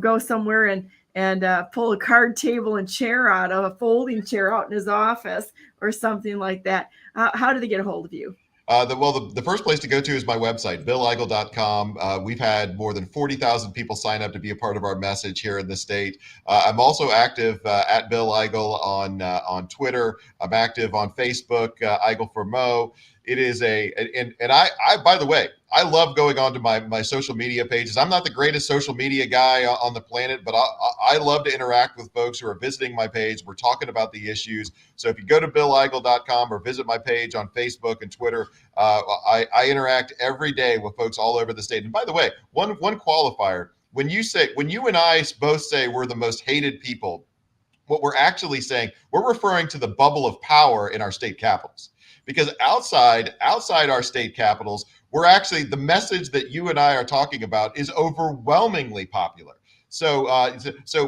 go somewhere and pull a card table and chair out of a folding chair out in his office or something like that. How do they get a hold of you? The first place to go to is my website, BillEigel.com. We've had more than 40,000 people sign up to be a part of our message here in the state. I'm also active at Bill Eigel on Twitter. I'm active on Facebook, Eigel for Mo. It is and I by the way, I love going on to my social media pages. I'm not the greatest social media guy on the planet, but I love to interact with folks who are visiting my page. We're talking about the issues. So if you go to BillEigel.com or visit my page on Facebook and Twitter, I interact every day with folks all over the state. And by the way, one qualifier, when you and I both say we're the most hated people, what we're actually saying, we're referring to the bubble of power in our state capitals. Because outside our state capitals, we're actually, the message that you and I are talking about is overwhelmingly popular. So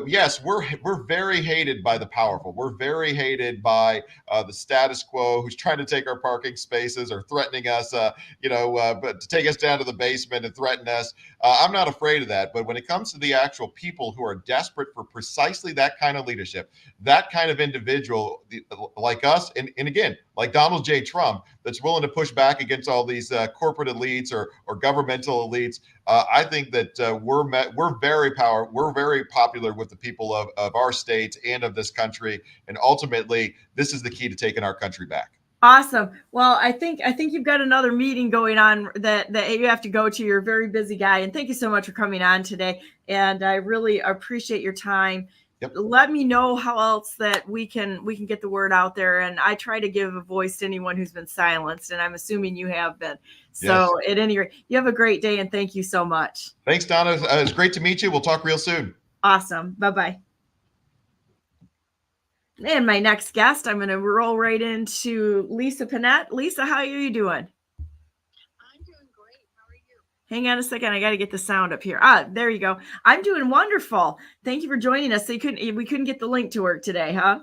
yes, we're very hated by the powerful. We're very hated by the status quo, who's trying to take our parking spaces or threatening us, but to take us down to the basement and threaten us. I'm not afraid of that. But when it comes to the actual people who are desperate for precisely that kind of leadership, that kind of individual like us, and again, like Donald J. Trump, that's willing to push back against all these corporate elites or governmental elites, I think that we're very popular with the people of our states and of this country, and ultimately, this is the key to taking our country back. Awesome. Well, I think you've got another meeting going on that you have to go to. You're a very busy guy, and thank you so much for coming on today. And I really appreciate your time. Yep. Let me know how else that we can get the word out there. And I try to give a voice to anyone who's been silenced, and I'm assuming you have been. So yes. At any rate, you have a great day, and thank you so much. Thanks, Donna. It's great to meet you. We'll talk real soon. Awesome. Bye-bye. And my next guest, I'm going to roll right into Lisa Pannett. Lisa, how are you doing? I'm doing great. How are you? Hang on a second. I got to get the sound up here. There you go. I'm doing wonderful. Thank you for joining us. So we couldn't get the link to work today, huh?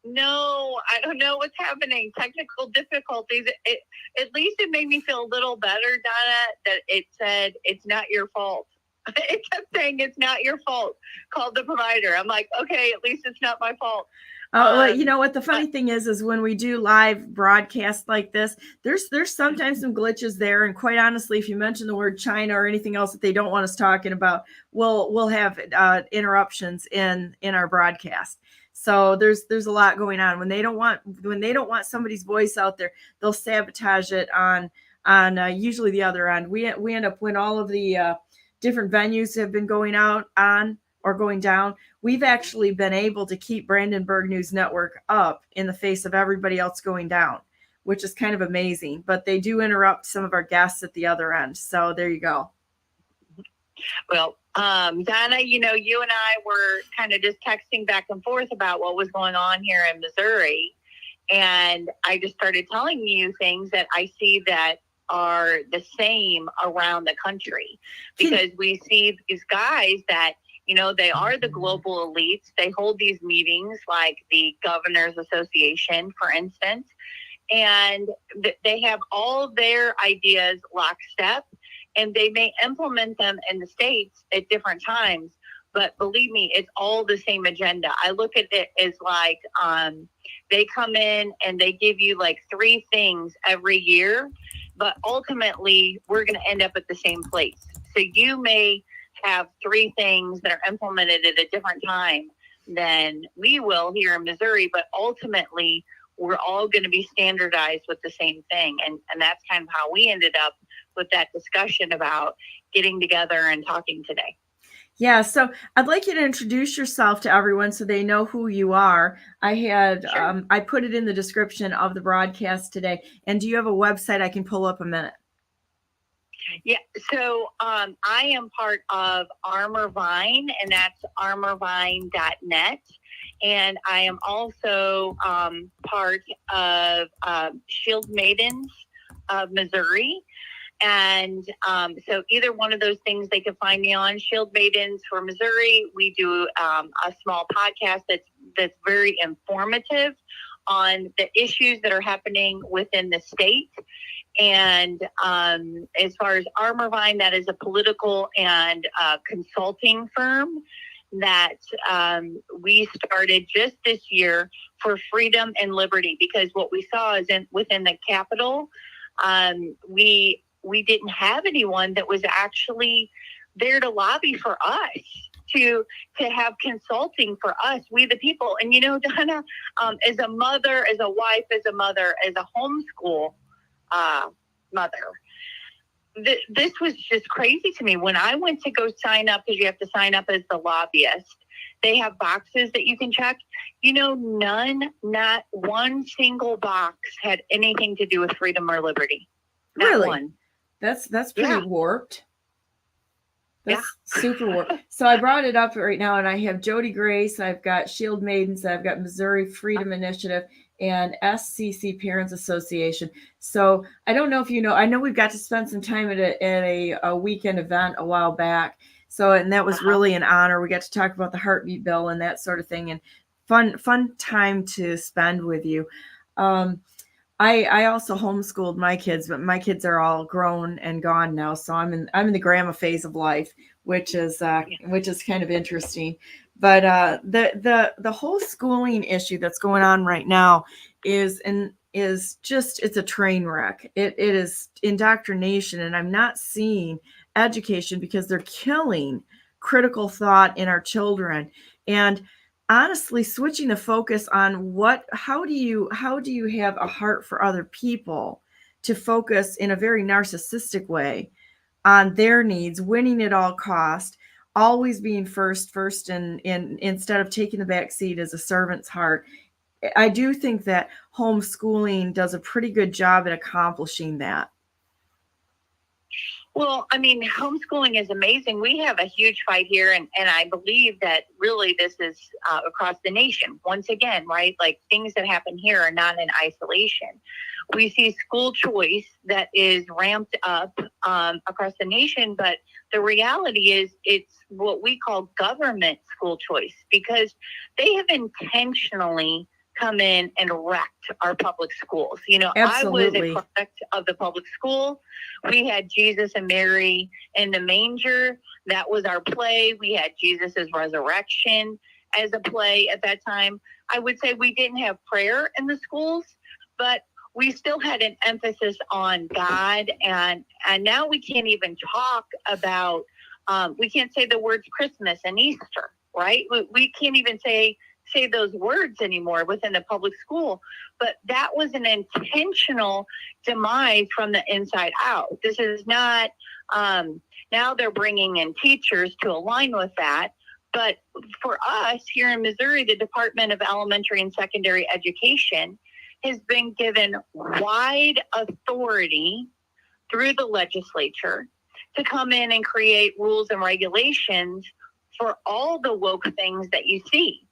No, I don't know what's happening. Technical difficulties. At least it made me feel a little better, Donna, that it said it's not your fault. It kept saying it's not your fault. Call the provider. I'm like, okay, at least it's not my fault. Well, you know what the funny thing is when we do live broadcasts like this, there's sometimes some glitches there, and quite honestly, if you mention the word China or anything else that they don't want us talking about, we'll have interruptions in our broadcast. So there's a lot going on. When they don't want somebody's voice out there, they'll sabotage it on usually the other end. We end up, when all of the different venues have been going out on or going down, we've actually been able to keep Brandenburg News Network up in the face of everybody else going down, which is kind of amazing. But they do interrupt some of our guests at the other end. So there you go. Well, Donna, you and I were kind of just texting back and forth about what was going on here in Missouri. And I just started telling you things that I see that are the same around the country, because we see these guys that They are the global elites. They hold these meetings like the Governors Association, for instance, and they have all their ideas lockstep, and they may implement them in the states at different times. But believe me, it's all the same agenda. I look at it as like they come in and they give you like 3 things every year, but ultimately we're going to end up at the same place. So you may have 3 things that are implemented at a different time than we will here in Missouri, but ultimately we're all going to be standardized with the same thing. And that's kind of how we ended up with that discussion about getting together and talking today. Yeah, so I'd like you to introduce yourself to everyone so they know who you are. Sure. I put it in the description of the broadcast today. And do you have a website I can pull up a minute? Yeah, so I am part of Armor Vine, and that's armorvine.net. And I am also part of Shield Maidens of Missouri. And so either one of those things they can find me on. Shield Maidens for Missouri, we do a small podcast that's very informative on the issues that are happening within the state. And as far as Armor Vine, that is a political and consulting firm that we started just this year for freedom and liberty, because what we saw is within the Capitol, we didn't have anyone that was actually there to lobby for us, to have consulting for us, we the people. And Donna, as a mother, as a wife, as a mother, as a homeschool mother, this was just crazy to me. When I went to go sign up, because you have to sign up as the lobbyist, they have boxes that you can check. Not one single box had anything to do with freedom or liberty. Not Really? one. That's pretty warped. That's super warped. So I brought it up right now, and I have Jody Grace, I've got Shield Maidens, I've got Missouri Freedom Initiative, and SCC Parents Association. So I don't know if you know, I know we've got to spend some time at a weekend event a while back. So, and that was really an honor. We got to talk about the heartbeat bill and that sort of thing, and fun time to spend with you. I also homeschooled my kids, but my kids are all grown and gone now. So I'm in the grandma phase of life, which is kind of interesting. But the whole schooling issue that's going on right now is just, it's a train wreck. It is indoctrination, and I'm not seeing education, because they're killing critical thought in our children. And honestly, switching the focus on how do you have a heart for other people, to focus in a very narcissistic way on their needs, winning at all cost, always being first, and instead of taking the back seat as a servant's heart. I do think that homeschooling does a pretty good job at accomplishing that. Well, I mean, homeschooling is amazing. We have a huge fight here, and I believe that really this is across the nation. Once again, right? Like, things that happen here are not in isolation. We see school choice that is ramped up across the nation, but the reality is it's what we call government school choice, because they have intentionally come in and wrecked our public schools. Absolutely. I was a product of the public school. We had Jesus and Mary in the manger. That was our play. We had Jesus's resurrection as a play at that time. I would say we didn't have prayer in the schools, but we still had an emphasis on God. And now we can't even talk about, we can't say the words Christmas and Easter, right? We can't even say those words anymore within the public school. But that was an intentional demise from the inside out. This is not, now they're bringing in teachers to align with that. But for us here in Missouri, the Department of Elementary and Secondary Education has been given wide authority through the legislature to come in and create rules and regulations for all the woke things that you see.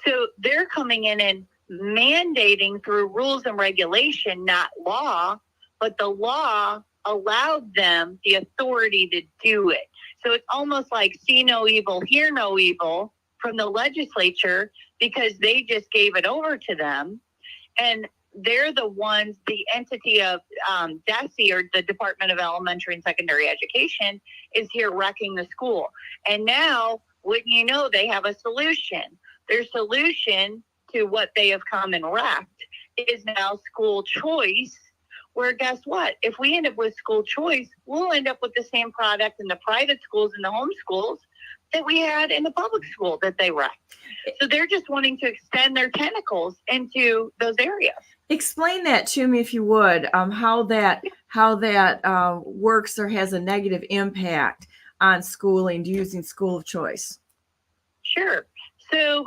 So they're coming in and mandating through rules and regulation, not law, but the law allowed them the authority to do it. So it's almost like see no evil, hear no evil from the legislature, because they just gave it over to them. And they're the ones, the entity of DESE, or the Department of Elementary and Secondary Education, is here wrecking the school. And now, wouldn't you know, they have a solution. Their solution to what they have come and wrecked is now school choice, where guess what? If we end up with school choice, we'll end up with the same product in the private schools and the home schools that we had in the public school that they wrecked. So they're just wanting to extend their tentacles into those areas. Explain that to me, if you would, how that works or has a negative impact on schooling using school of choice. Sure. So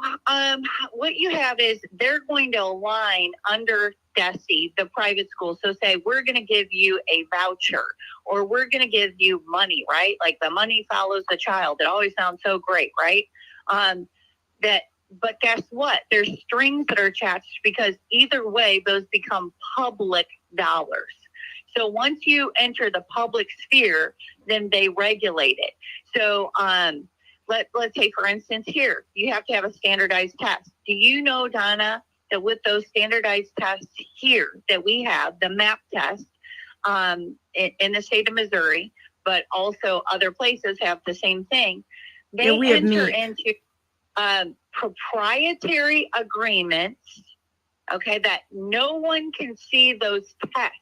what you have is they're going to align under DESE, the private school. So say, we're going to give you a voucher, or we're going to give you money, right? Like the money follows the child. It always sounds so great, right? But guess what? There's strings that are attached, because either way, those become public dollars. So once you enter the public sphere, then they regulate it. So let's say, for instance, here, you have to have a standardized test. Do you know, Donna, that with those standardized tests here that we have, the MAP test in the state of Missouri, but also other places have the same thing, they enter into proprietary agreements, okay, that no one can see those tests.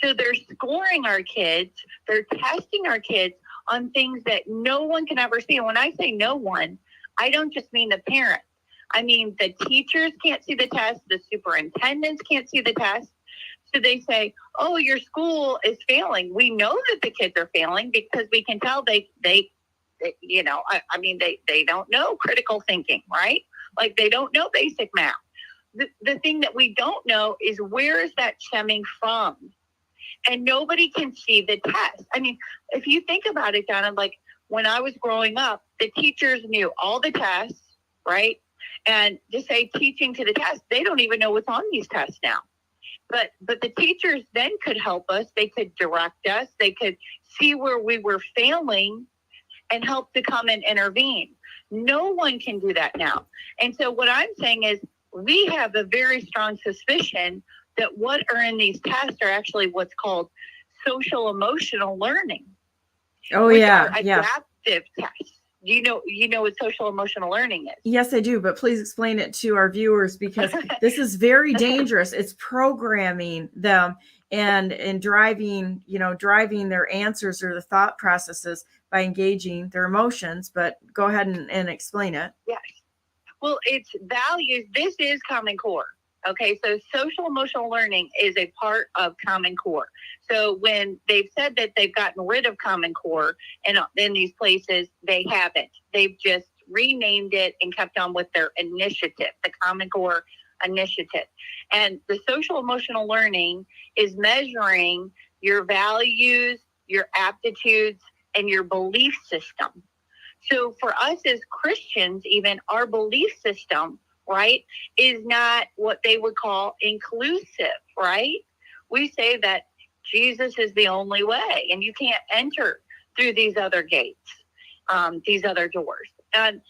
So they're scoring our kids, they're testing our kids on things that no one can ever see. And when I say no one, I don't just mean the parent. I mean, the teachers can't see the test, the superintendents can't see the test. So they say, oh, your school is failing. We know that the kids are failing because we can tell they don't know critical thinking, right? Like they don't know basic math. The thing that we don't know is, where is that stemming from? And nobody can see the test. I mean, if you think about it, Donna, like when I was growing up, the teachers knew all the tests, right? And to say teaching to the test, they don't even know what's on these tests now. But the teachers then could help us. They could direct us. They could see where we were failing and help to come and intervene. No one can do that now. And so what I'm saying is, we have a very strong suspicion that what are in these tests are actually what's called social emotional learning. Oh, which yeah. are adaptive tests. You know what social emotional learning is? Yes, I do, but please explain it to our viewers, because this is very dangerous. It's programming them and driving their answers or the thought processes by engaging their emotions. But go ahead and explain it. Yes. Well, it's values. This is Common Core. Okay, so social emotional learning is a part of Common Core. So when they've said that they've gotten rid of Common Core, and in these places, they haven't. They've just renamed it and kept on with their initiative, the Common Core initiative. And the social emotional learning is measuring your values, your aptitudes, and your belief system. So for us as Christians, even our belief system, right, is not what they would call inclusive, right? We say that Jesus is the only way, and you can't enter through these other gates, these other doors. And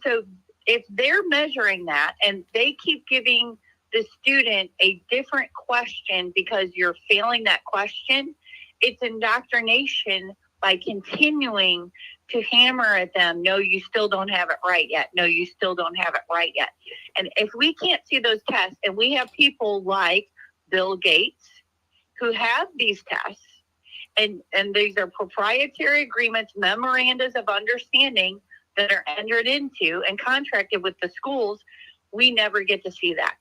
so if they're measuring that and they keep giving the student a different question because you're failing that question, it's indoctrination by continuing to hammer at them. No, you still don't have it right yet. No, you still don't have it right yet. And if we can't see those tests, and we have people like Bill Gates who have these tests, and these are proprietary agreements, memorandums of understanding that are entered into and contracted with the schools, we never get to see that.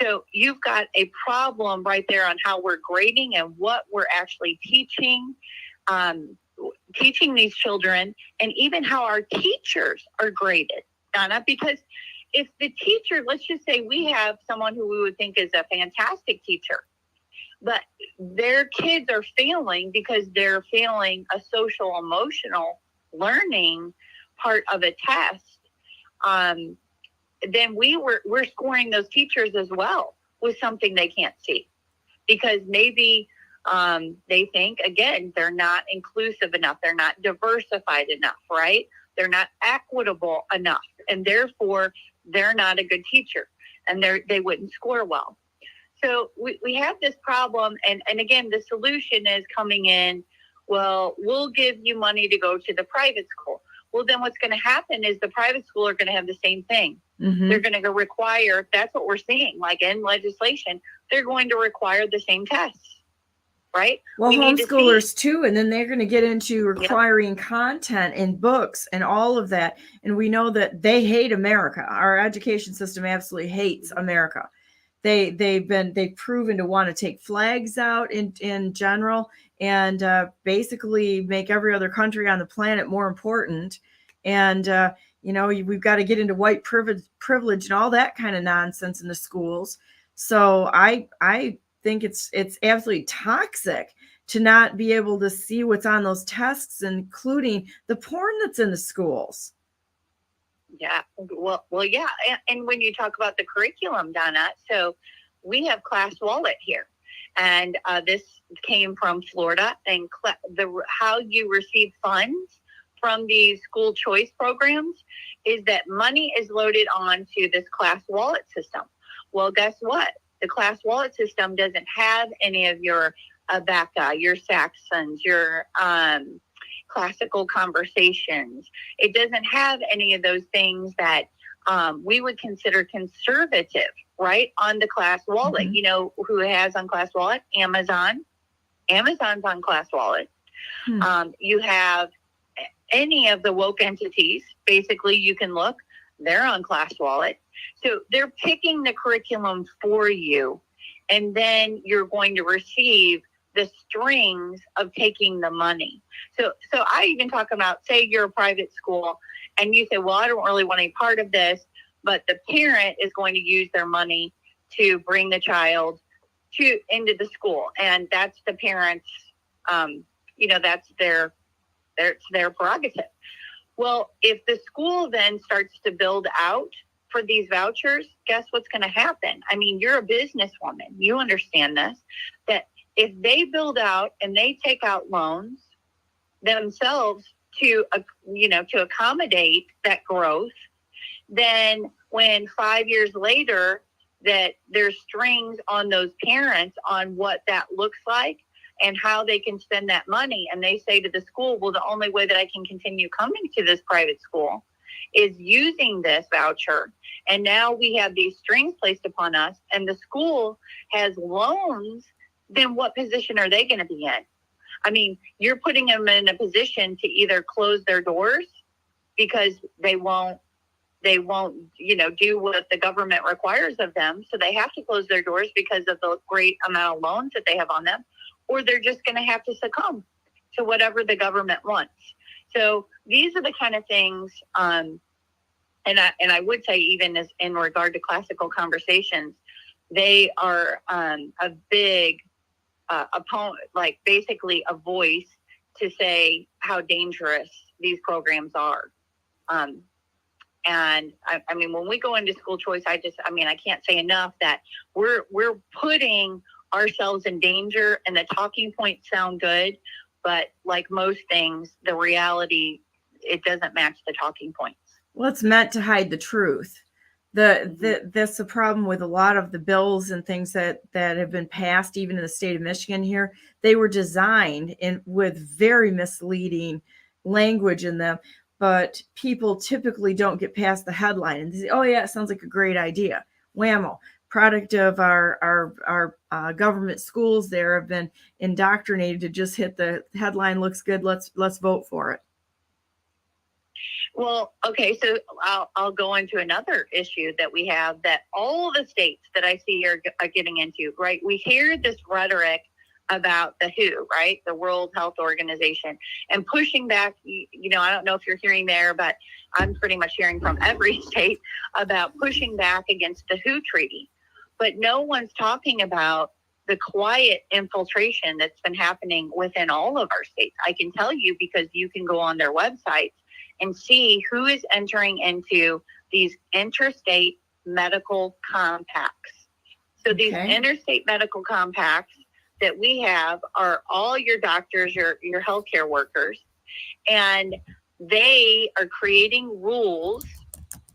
So you've got a problem right there on how we're grading and what we're actually teaching these children, and even how our teachers are graded, Donna, because if the teacher, let's just say we have someone who we would think is a fantastic teacher, but their kids are failing because they're failing a social emotional learning part of a test, then we're scoring those teachers as well with something they can't see, because maybe They think, again, they're not inclusive enough. They're not diversified enough, right? They're not equitable enough. And therefore, they're not a good teacher and they wouldn't score well. So we have this problem. And again, the solution is coming in, well, we'll give you money to go to the private school. Well, then what's going to happen is the private school are going to have the same thing. Mm-hmm. They're going to require, that's what we're seeing, like in legislation, they're going to require the same tests, right? Well, homeschoolers too, and then they're going to get into requiring content in books and all of that. And we know that they hate America. Our education system absolutely hates America. They've proven to want to take flags out in general and basically make every other country on the planet more important. And we've got to get into white privilege and all that kind of nonsense in the schools. So I think it's absolutely toxic to not be able to see what's on those tests, including the porn that's in the schools. Yeah, well, yeah. And when you talk about the curriculum, Donna, so we have Class Wallet here. And this came from Florida. And how you receive funds from these school choice programs is that money is loaded onto this Class Wallet system. Well, guess what? The Class Wallet system doesn't have any of your Abeka, your Saxons, your classical conversations. It doesn't have any of those things that we would consider conservative, right? On the Class Wallet. Mm-hmm. You know who has on Class Wallet? Amazon. Amazon's on Class Wallet. You have any of the woke entities, basically you can look, they're on Class Wallet. So they're picking the curriculum for you, and then you're going to receive the strings of taking the money. So I even talk about, say you're a private school and you say, well, I don't really want any part of this, but the parent is going to use their money to bring the child into the school. And that's the parents, that's their prerogative. Well, if the school then starts to build out for these vouchers, guess what's going to happen? I mean, you're a businesswoman. You understand this, that if they build out and they take out loans themselves to accommodate that growth, then when 5 years later that there's strings on those parents on what that looks like and how they can spend that money, and they say to the school, well, the only way that I can continue coming to this private school is using this voucher. And now we have these strings placed upon us and the school has loans, then what position are they going to be in? I mean, you're putting them in a position to either close their doors because they won't, do what the government requires of them. So they have to close their doors because of the great amount of loans that they have on them, or they're just going to have to succumb to whatever the government wants. So these are the kind of things, and I would say even as in regard to classical conversations, they are a big opponent, like basically a voice to say how dangerous these programs are. And I mean, when we go into school choice, I can't say enough that we're putting ourselves in danger, and the talking points sound good, but like most things, the reality, it doesn't match the talking points. Well, it's meant to hide the truth. That's the problem with a lot of the bills and things that have been passed, even in the state of Michigan here. They were designed with very misleading language in them, but people typically don't get past the headline and say, oh yeah, it sounds like a great idea. Whammo. Product of our government schools there have been indoctrinated to just hit the headline, looks good, let's vote for it. Well, okay, so I'll go into another issue that we have that all the states that I see are getting into, right? We hear this rhetoric about the WHO, right? The World Health Organization, and pushing back, I don't know if you're hearing there, but I'm pretty much hearing from every state about pushing back against the WHO treaty. But no one's talking about the quiet infiltration that's been happening within all of our states. I can tell you because you can go on their websites and see who is entering into these interstate medical compacts. So these interstate medical compacts that we have are all your doctors, your healthcare workers, and they are creating rules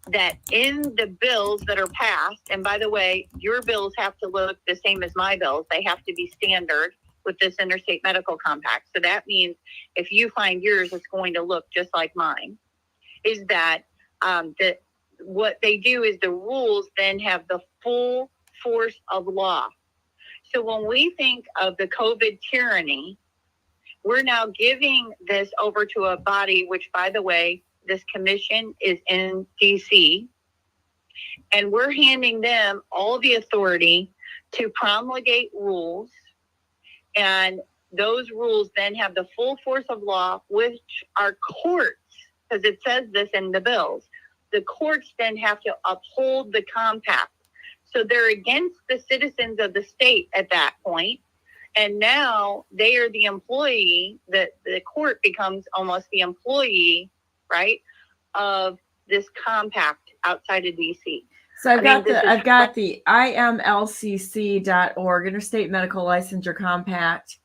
that in the bills that are passed, and by the way, your bills have to look the same as my bills. They have to be standard with this interstate medical compact. So that means if you find yours, it's going to look just like mine. Is that what they do is the rules then have the full force of law. So when we think of the COVID tyranny, we're now giving this over to a body, which, by the way, this commission is in DC, and we're handing them all the authority to promulgate rules, and those rules then have the full force of law, which our courts, because it says this in the bills, the courts then have to uphold the compact. So they're against the citizens of the state at that point. And now they are the employee, the court becomes almost the employee, right, of this compact outside of DC. So I've got the IMLCC.org, Interstate Medical Licensure Compact,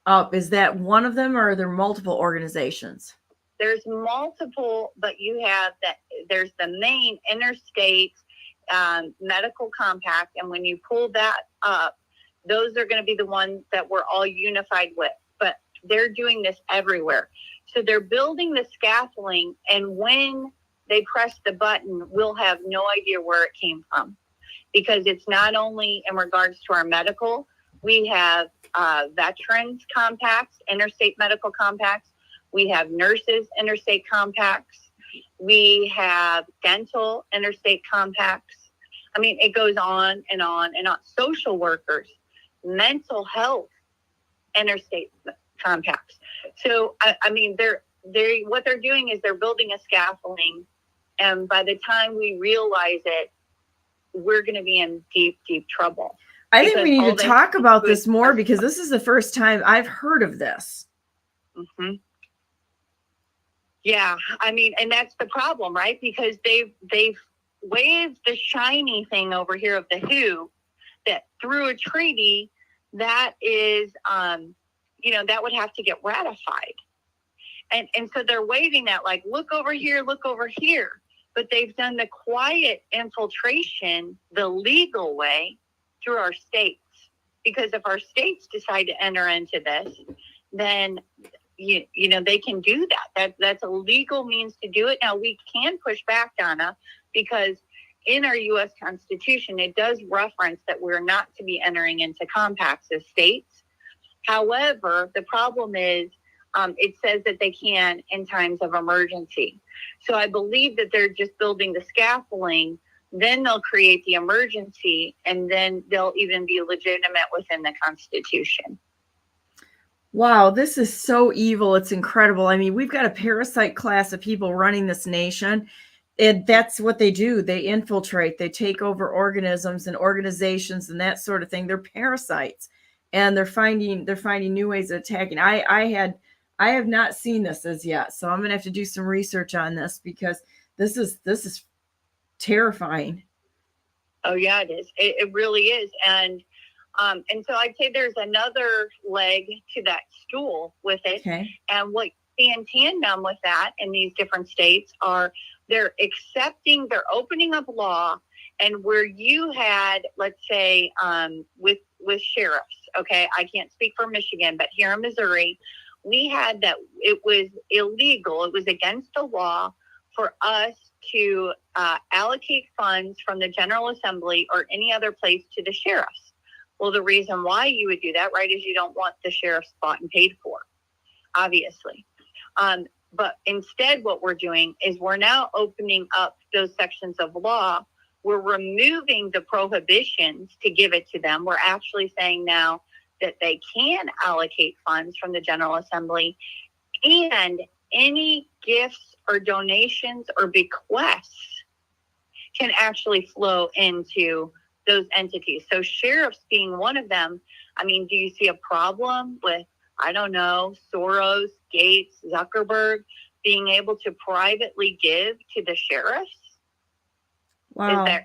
up. Is that one of them, or are there multiple organizations? There's multiple, but you have that. There's the main interstate medical compact, and when you pull that up, those are going to be the ones that we're all unified with. But they're doing this everywhere. So they're building the scaffolding, and when they press the button, we'll have no idea where it came from, because it's not only in regards to our medical. We have veterans compacts, interstate medical compacts. We have nurses interstate compacts. We have dental interstate compacts. I mean, it goes on and on and on. Social workers, mental health interstate compacts. So, I mean, what they're doing is they're building a scaffolding. And by the time we realize it, we're going to be in deep, deep trouble. I think we need to talk about this more, because this is the first time I've heard of this. Mm-hmm. Yeah, I mean, and that's the problem, right? Because they've waved the shiny thing over here of the WHO, that through a treaty that is, that would have to get ratified. And so they're waving that like, look over here, look over here. But they've done the quiet infiltration the legal way through our states. Because if our states decide to enter into this, then they can do that. That's a legal means to do it. Now, we can push back, Donna, because in our U.S. Constitution, it does reference that we're not to be entering into compacts as states. However, the problem is it says that they can in times of emergency. So I believe that they're just building the scaffolding, then they'll create the emergency, and then they'll even be legitimate within the Constitution. Wow, this is so evil. It's incredible. I mean, we've got a parasite class of people running this nation. And that's what they do. They infiltrate, they take over organisms and organizations and that sort of thing. They're parasites, and they're finding new ways of attacking. I have not seen this as yet. So I'm going to have to do some research on this, because this is terrifying. Oh yeah, it is. It really is. And so I'd say there's another leg to that stool with it. Okay. And what you see in tandem with that in these different states are they're opening up law, and where you had, let's say, with sheriffs, okay, I can't speak for Michigan, but here in Missouri, we had that it was illegal. It was against the law for us to allocate funds from the General Assembly or any other place to the sheriffs. Well, the reason why you would do that, right, is you don't want the sheriffs bought and paid for, obviously. But instead, what we're doing is we're now opening up those sections of law. We're removing the prohibitions to give it to them. We're actually saying now that they can allocate funds from the General Assembly, and any gifts or donations or bequests can actually flow into those entities. So sheriffs being one of them. I mean, do you see a problem with, I don't know, Soros, Gates, Zuckerberg being able to privately give to the sheriffs? Wow. Is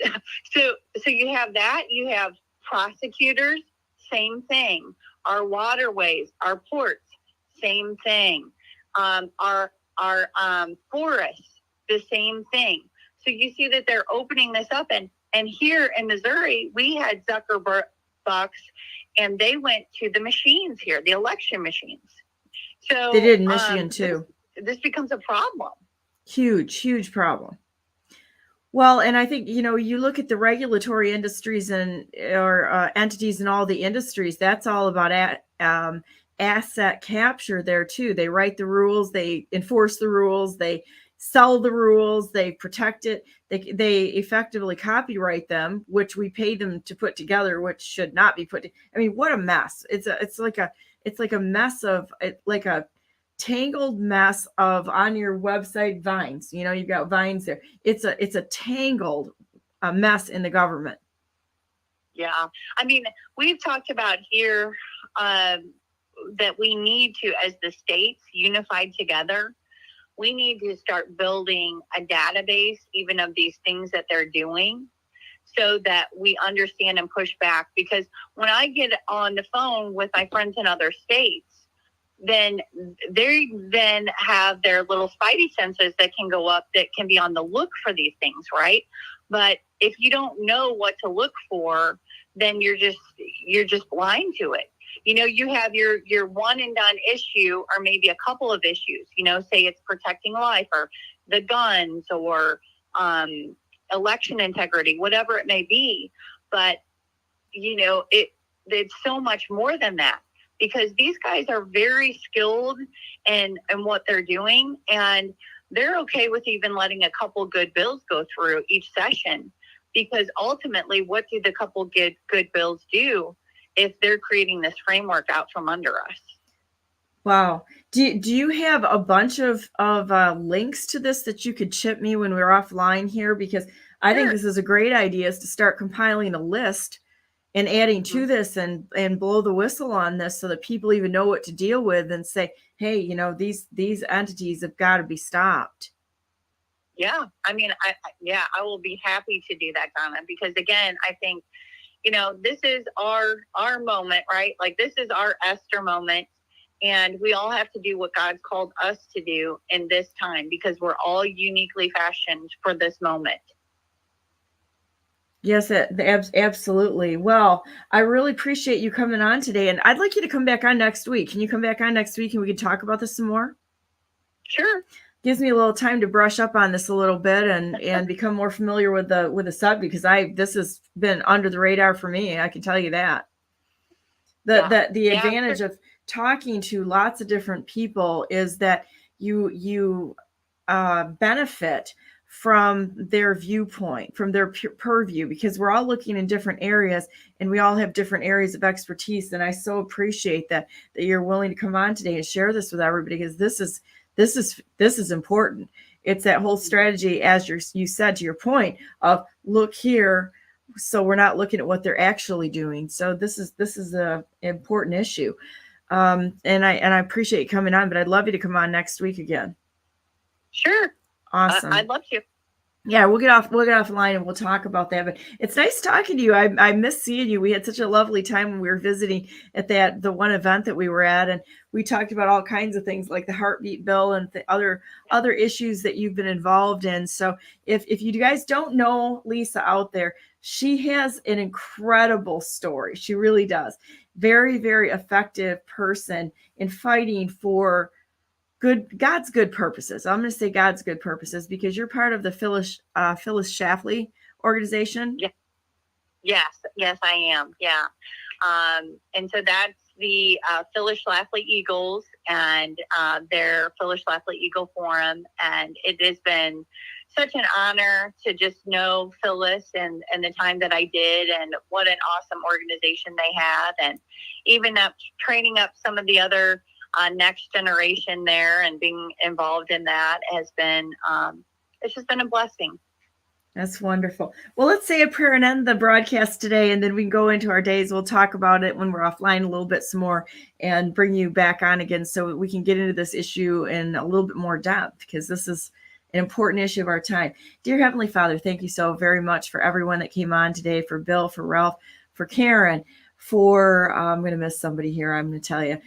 there, so you have that. You have prosecutors, same thing. Our waterways, our ports, same thing. Our forests, the same thing. So you see that they're opening this up, and here in Missouri, we had Zuckerberg bucks, and they went to the machines here, the election machines. So They did in Michigan too. This becomes a problem. Huge problem. Well, and I think, you look at the regulatory industries or entities in all the industries, that's all about asset capture there too. They write the rules, they enforce the rules, they sell the rules, they protect it. They effectively copyright them, which we pay them to put together, which should not be put. I mean, what a mess. It's like a mess of like a tangled mess of on your website vines. You've got vines there. It's a tangled mess in the government. Yeah. I mean, we've talked about here that we need to, as the states unified together, we need to start building a database even of these things that they're doing so that we understand and push back. Because when I get on the phone with my friends in other states, then they then have their little spidey senses that can go up, that can be on the look for these things, right? But if you don't know what to look for, then you're just blind to it. You have your one and done issue, or maybe a couple of issues, say it's protecting life or the guns or election integrity, whatever it may be. But, it's so much more than that, because these guys are very skilled in what they're doing, and they're okay with even letting a couple good bills go through each session, because ultimately, what do the couple good bills do if they're creating this framework out from under us? Wow. Do you have a bunch of links to this that you could chip me when we're offline here? Because I think this is a great idea, is to start compiling a list and adding to this and blow the whistle on this so that people even know what to deal with and say, hey, these entities have got to be stopped. Yeah. I mean, I will be happy to do that, Donna, because again, I think, this is our moment, right? Like, this is our Esther moment, and we all have to do what God's called us to do in this time, because we're all uniquely fashioned for this moment. Yes, absolutely. Well, I really appreciate you coming on today, and I'd like you to come back on next week. Can you come back on next week and we can talk about this some more? Sure. Gives me a little time to brush up on this a little bit and become more familiar with the subject, because this has been under the radar for me. I can tell you that. The advantage of talking to lots of different people is that you benefit from their viewpoint, from their purview, because we're all looking in different areas and we all have different areas of expertise. And I so appreciate that you're willing to come on today and share this with everybody, because this is important. It's that whole strategy, as you said, to your point of look here, so we're not looking at what they're actually doing. So this is a important issue. And I appreciate you coming on, but I'd love you to come on next week again. Sure. Awesome. I'd love to. Yeah, we'll get offline and we'll talk about that. But it's nice talking to you. I miss seeing you. We had such a lovely time when we were visiting at the one event that we were at, and we talked about all kinds of things like the heartbeat bill and the other issues that you've been involved in. So if you guys don't know Lisa out there, she has an incredible story. She really does. Very, very effective person in fighting for God's good purposes. I'm going to say God's good purposes, because you're part of the Phyllis Schlafly organization. Yeah. Yes, I am. Yeah. And so that's the Phyllis Schlafly Eagles and their Phyllis Schlafly Eagle Forum. And it has been such an honor to just know Phyllis and the time that I did, and what an awesome organization they have. And even training up some of the other next generation there, and being involved in that has been, it's just been a blessing. That's wonderful. Well, let's say a prayer and end the broadcast today, and then we can go into our days. We'll talk about it when we're offline a little bit some more, and bring you back on again so we can get into this issue in a little bit more depth, because this is an important issue of our time. Dear Heavenly Father, thank you so very much for everyone that came on today, for Bill, for Ralph, for Karen, for I'm going to miss somebody here, I'm going to tell you,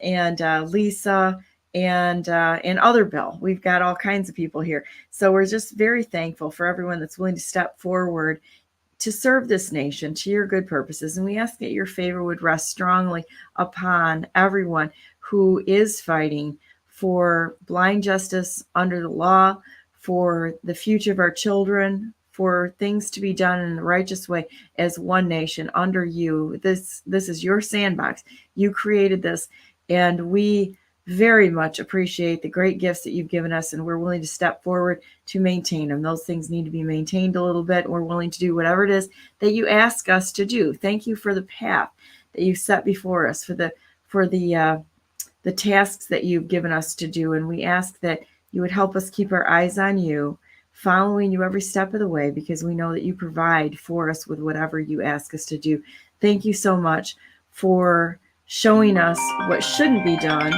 and Lisa, and other Bill. We've got all kinds of people here. So we're just very thankful for everyone that's willing to step forward to serve this nation to your good purposes. And we ask that your favor would rest strongly upon everyone who is fighting for blind justice under the law, for the future of our children, for things to be done in the righteous way as one nation under you. This is your sandbox. You created this, and we very much appreciate the great gifts that you've given us, and we're willing to step forward to maintain them. Those things need to be maintained a little bit. We're willing to do whatever it is that you ask us to do. Thank you for the path that you set before us, for the tasks that you've given us to do. And we ask that you would help us keep our eyes on you, following you every step of the way, because we know that you provide for us with whatever you ask us to do. Thank you so much for showing us what shouldn't be done,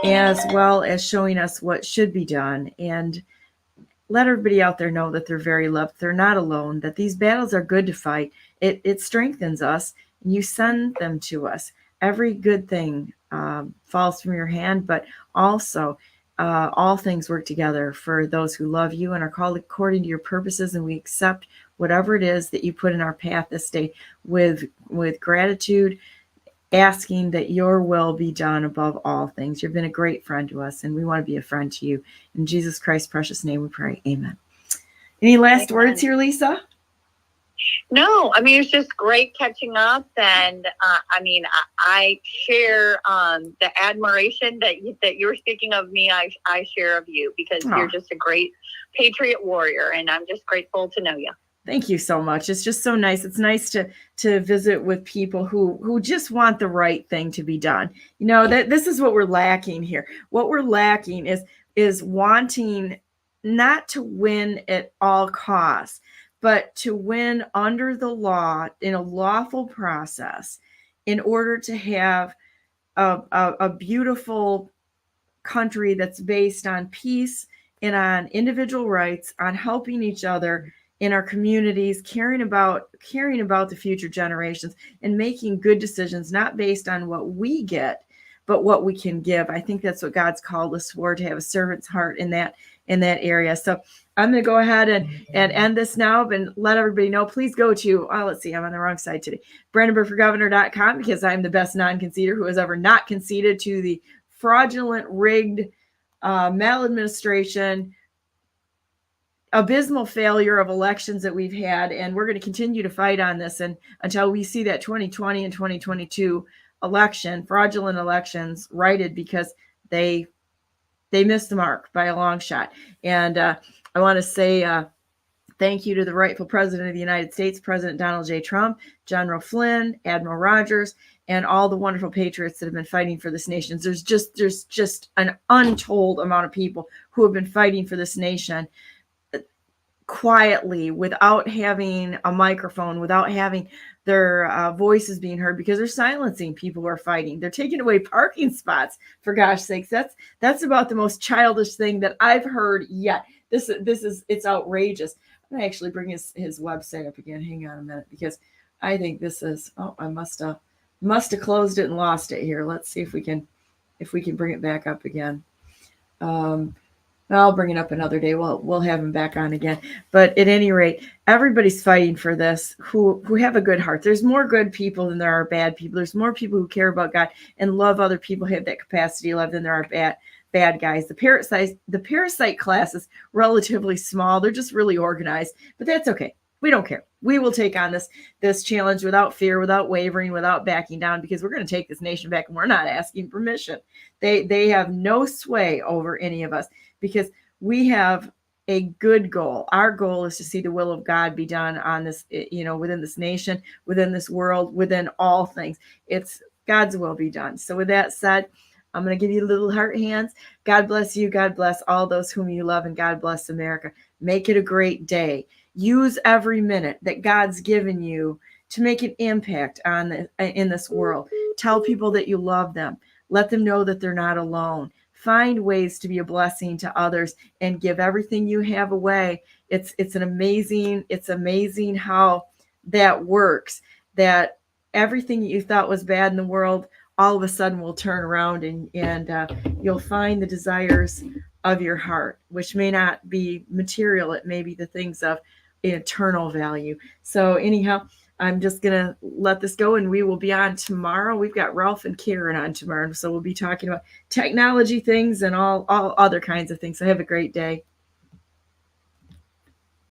as well as showing us what should be done. And let everybody out there know that they're very loved. They're not alone, that these battles are good to fight. It strengthens us. And you send them to us. Every good thing falls from your hand, but also all things work together for those who love you and are called according to your purposes. And we accept whatever it is that you put in our path this day with gratitude, asking that your will be done above all things. You've been a great friend to us, and we want to be a friend to you. In Jesus Christ's precious name we pray. Amen. Any last words here, Lisa? No, I mean, it's just great catching up. And I share the admiration that you're speaking of me. I share of you, because you're just a great patriot warrior, and I'm just grateful to know you. Thank you so much. It's just so nice. It's nice to visit with people who just want the right thing to be done. You know, that this is what we're lacking here. What we're lacking is wanting not to win at all costs, but to win under the law in a lawful process in order to have a beautiful country that's based on peace and on individual rights, on helping each other in our communities, caring about the future generations, and making good decisions, not based on what we get, but what we can give. I think that's what God's called us for, to have a servant's heart in that area. So I'm going to go ahead and end this now, and let everybody know. Please go to, let's see, I'm on the wrong side today, BrandenburgForGovernor.com, because I'm the best non-conceder who has ever not conceded to the fraudulent, rigged, maladministration, abysmal failure of elections that we've had. And we're going to continue to fight on this and until we see that 2020 and 2022 fraudulent elections righted, because they missed the mark by a long shot. And I want to say thank you to the rightful president of the United States, President Donald J. Trump, General Flynn, Admiral Rogers, and all the wonderful patriots that have been fighting for this nation. There's just an untold amount of people who have been fighting for this nation quietly, without having a microphone, without having their voices being heard, because they're silencing people who are fighting. They're taking away parking spots, for gosh sakes. That's about the most childish thing that I've heard yet. It's outrageous. I'm gonna actually bring his website up again. Hang on a minute, because I think this is, I must have closed it and lost it here. Let's see if we can bring it back up again. I'll bring it up another day. We'll have him back on again. But at any rate, everybody's fighting for this who have a good heart. There's more good people than there are bad people. There's more people who care about God and love other people, have that capacity to love, than there are bad guys. The parasite class is relatively small. They're just really organized, but that's okay. We don't care. We will take on this challenge without fear, without wavering, without backing down, because we're going to take this nation back, and we're not asking permission. They have no sway over any of us, because we have a good goal. Our goal is to see the will of God be done on this, within this nation, within this world, within all things. It's God's will be done. So with that said, I'm going to give you little heart hands. God bless you. God bless all those whom you love, and God bless America. Make it a great day. Use every minute that God's given you to make an impact in this world. Tell people that you love them. Let them know that they're not alone. Find ways to be a blessing to others and give everything you have away. It's amazing how that works, that everything you thought was bad in the world all of a sudden will turn around, and you'll find the desires of your heart, which may not be material. It may be the things of eternal value. So anyhow, I'm just going to let this go, and we will be on tomorrow. We've got Ralph and Karen on tomorrow. So we'll be talking about technology things and all other kinds of things. So have a great day.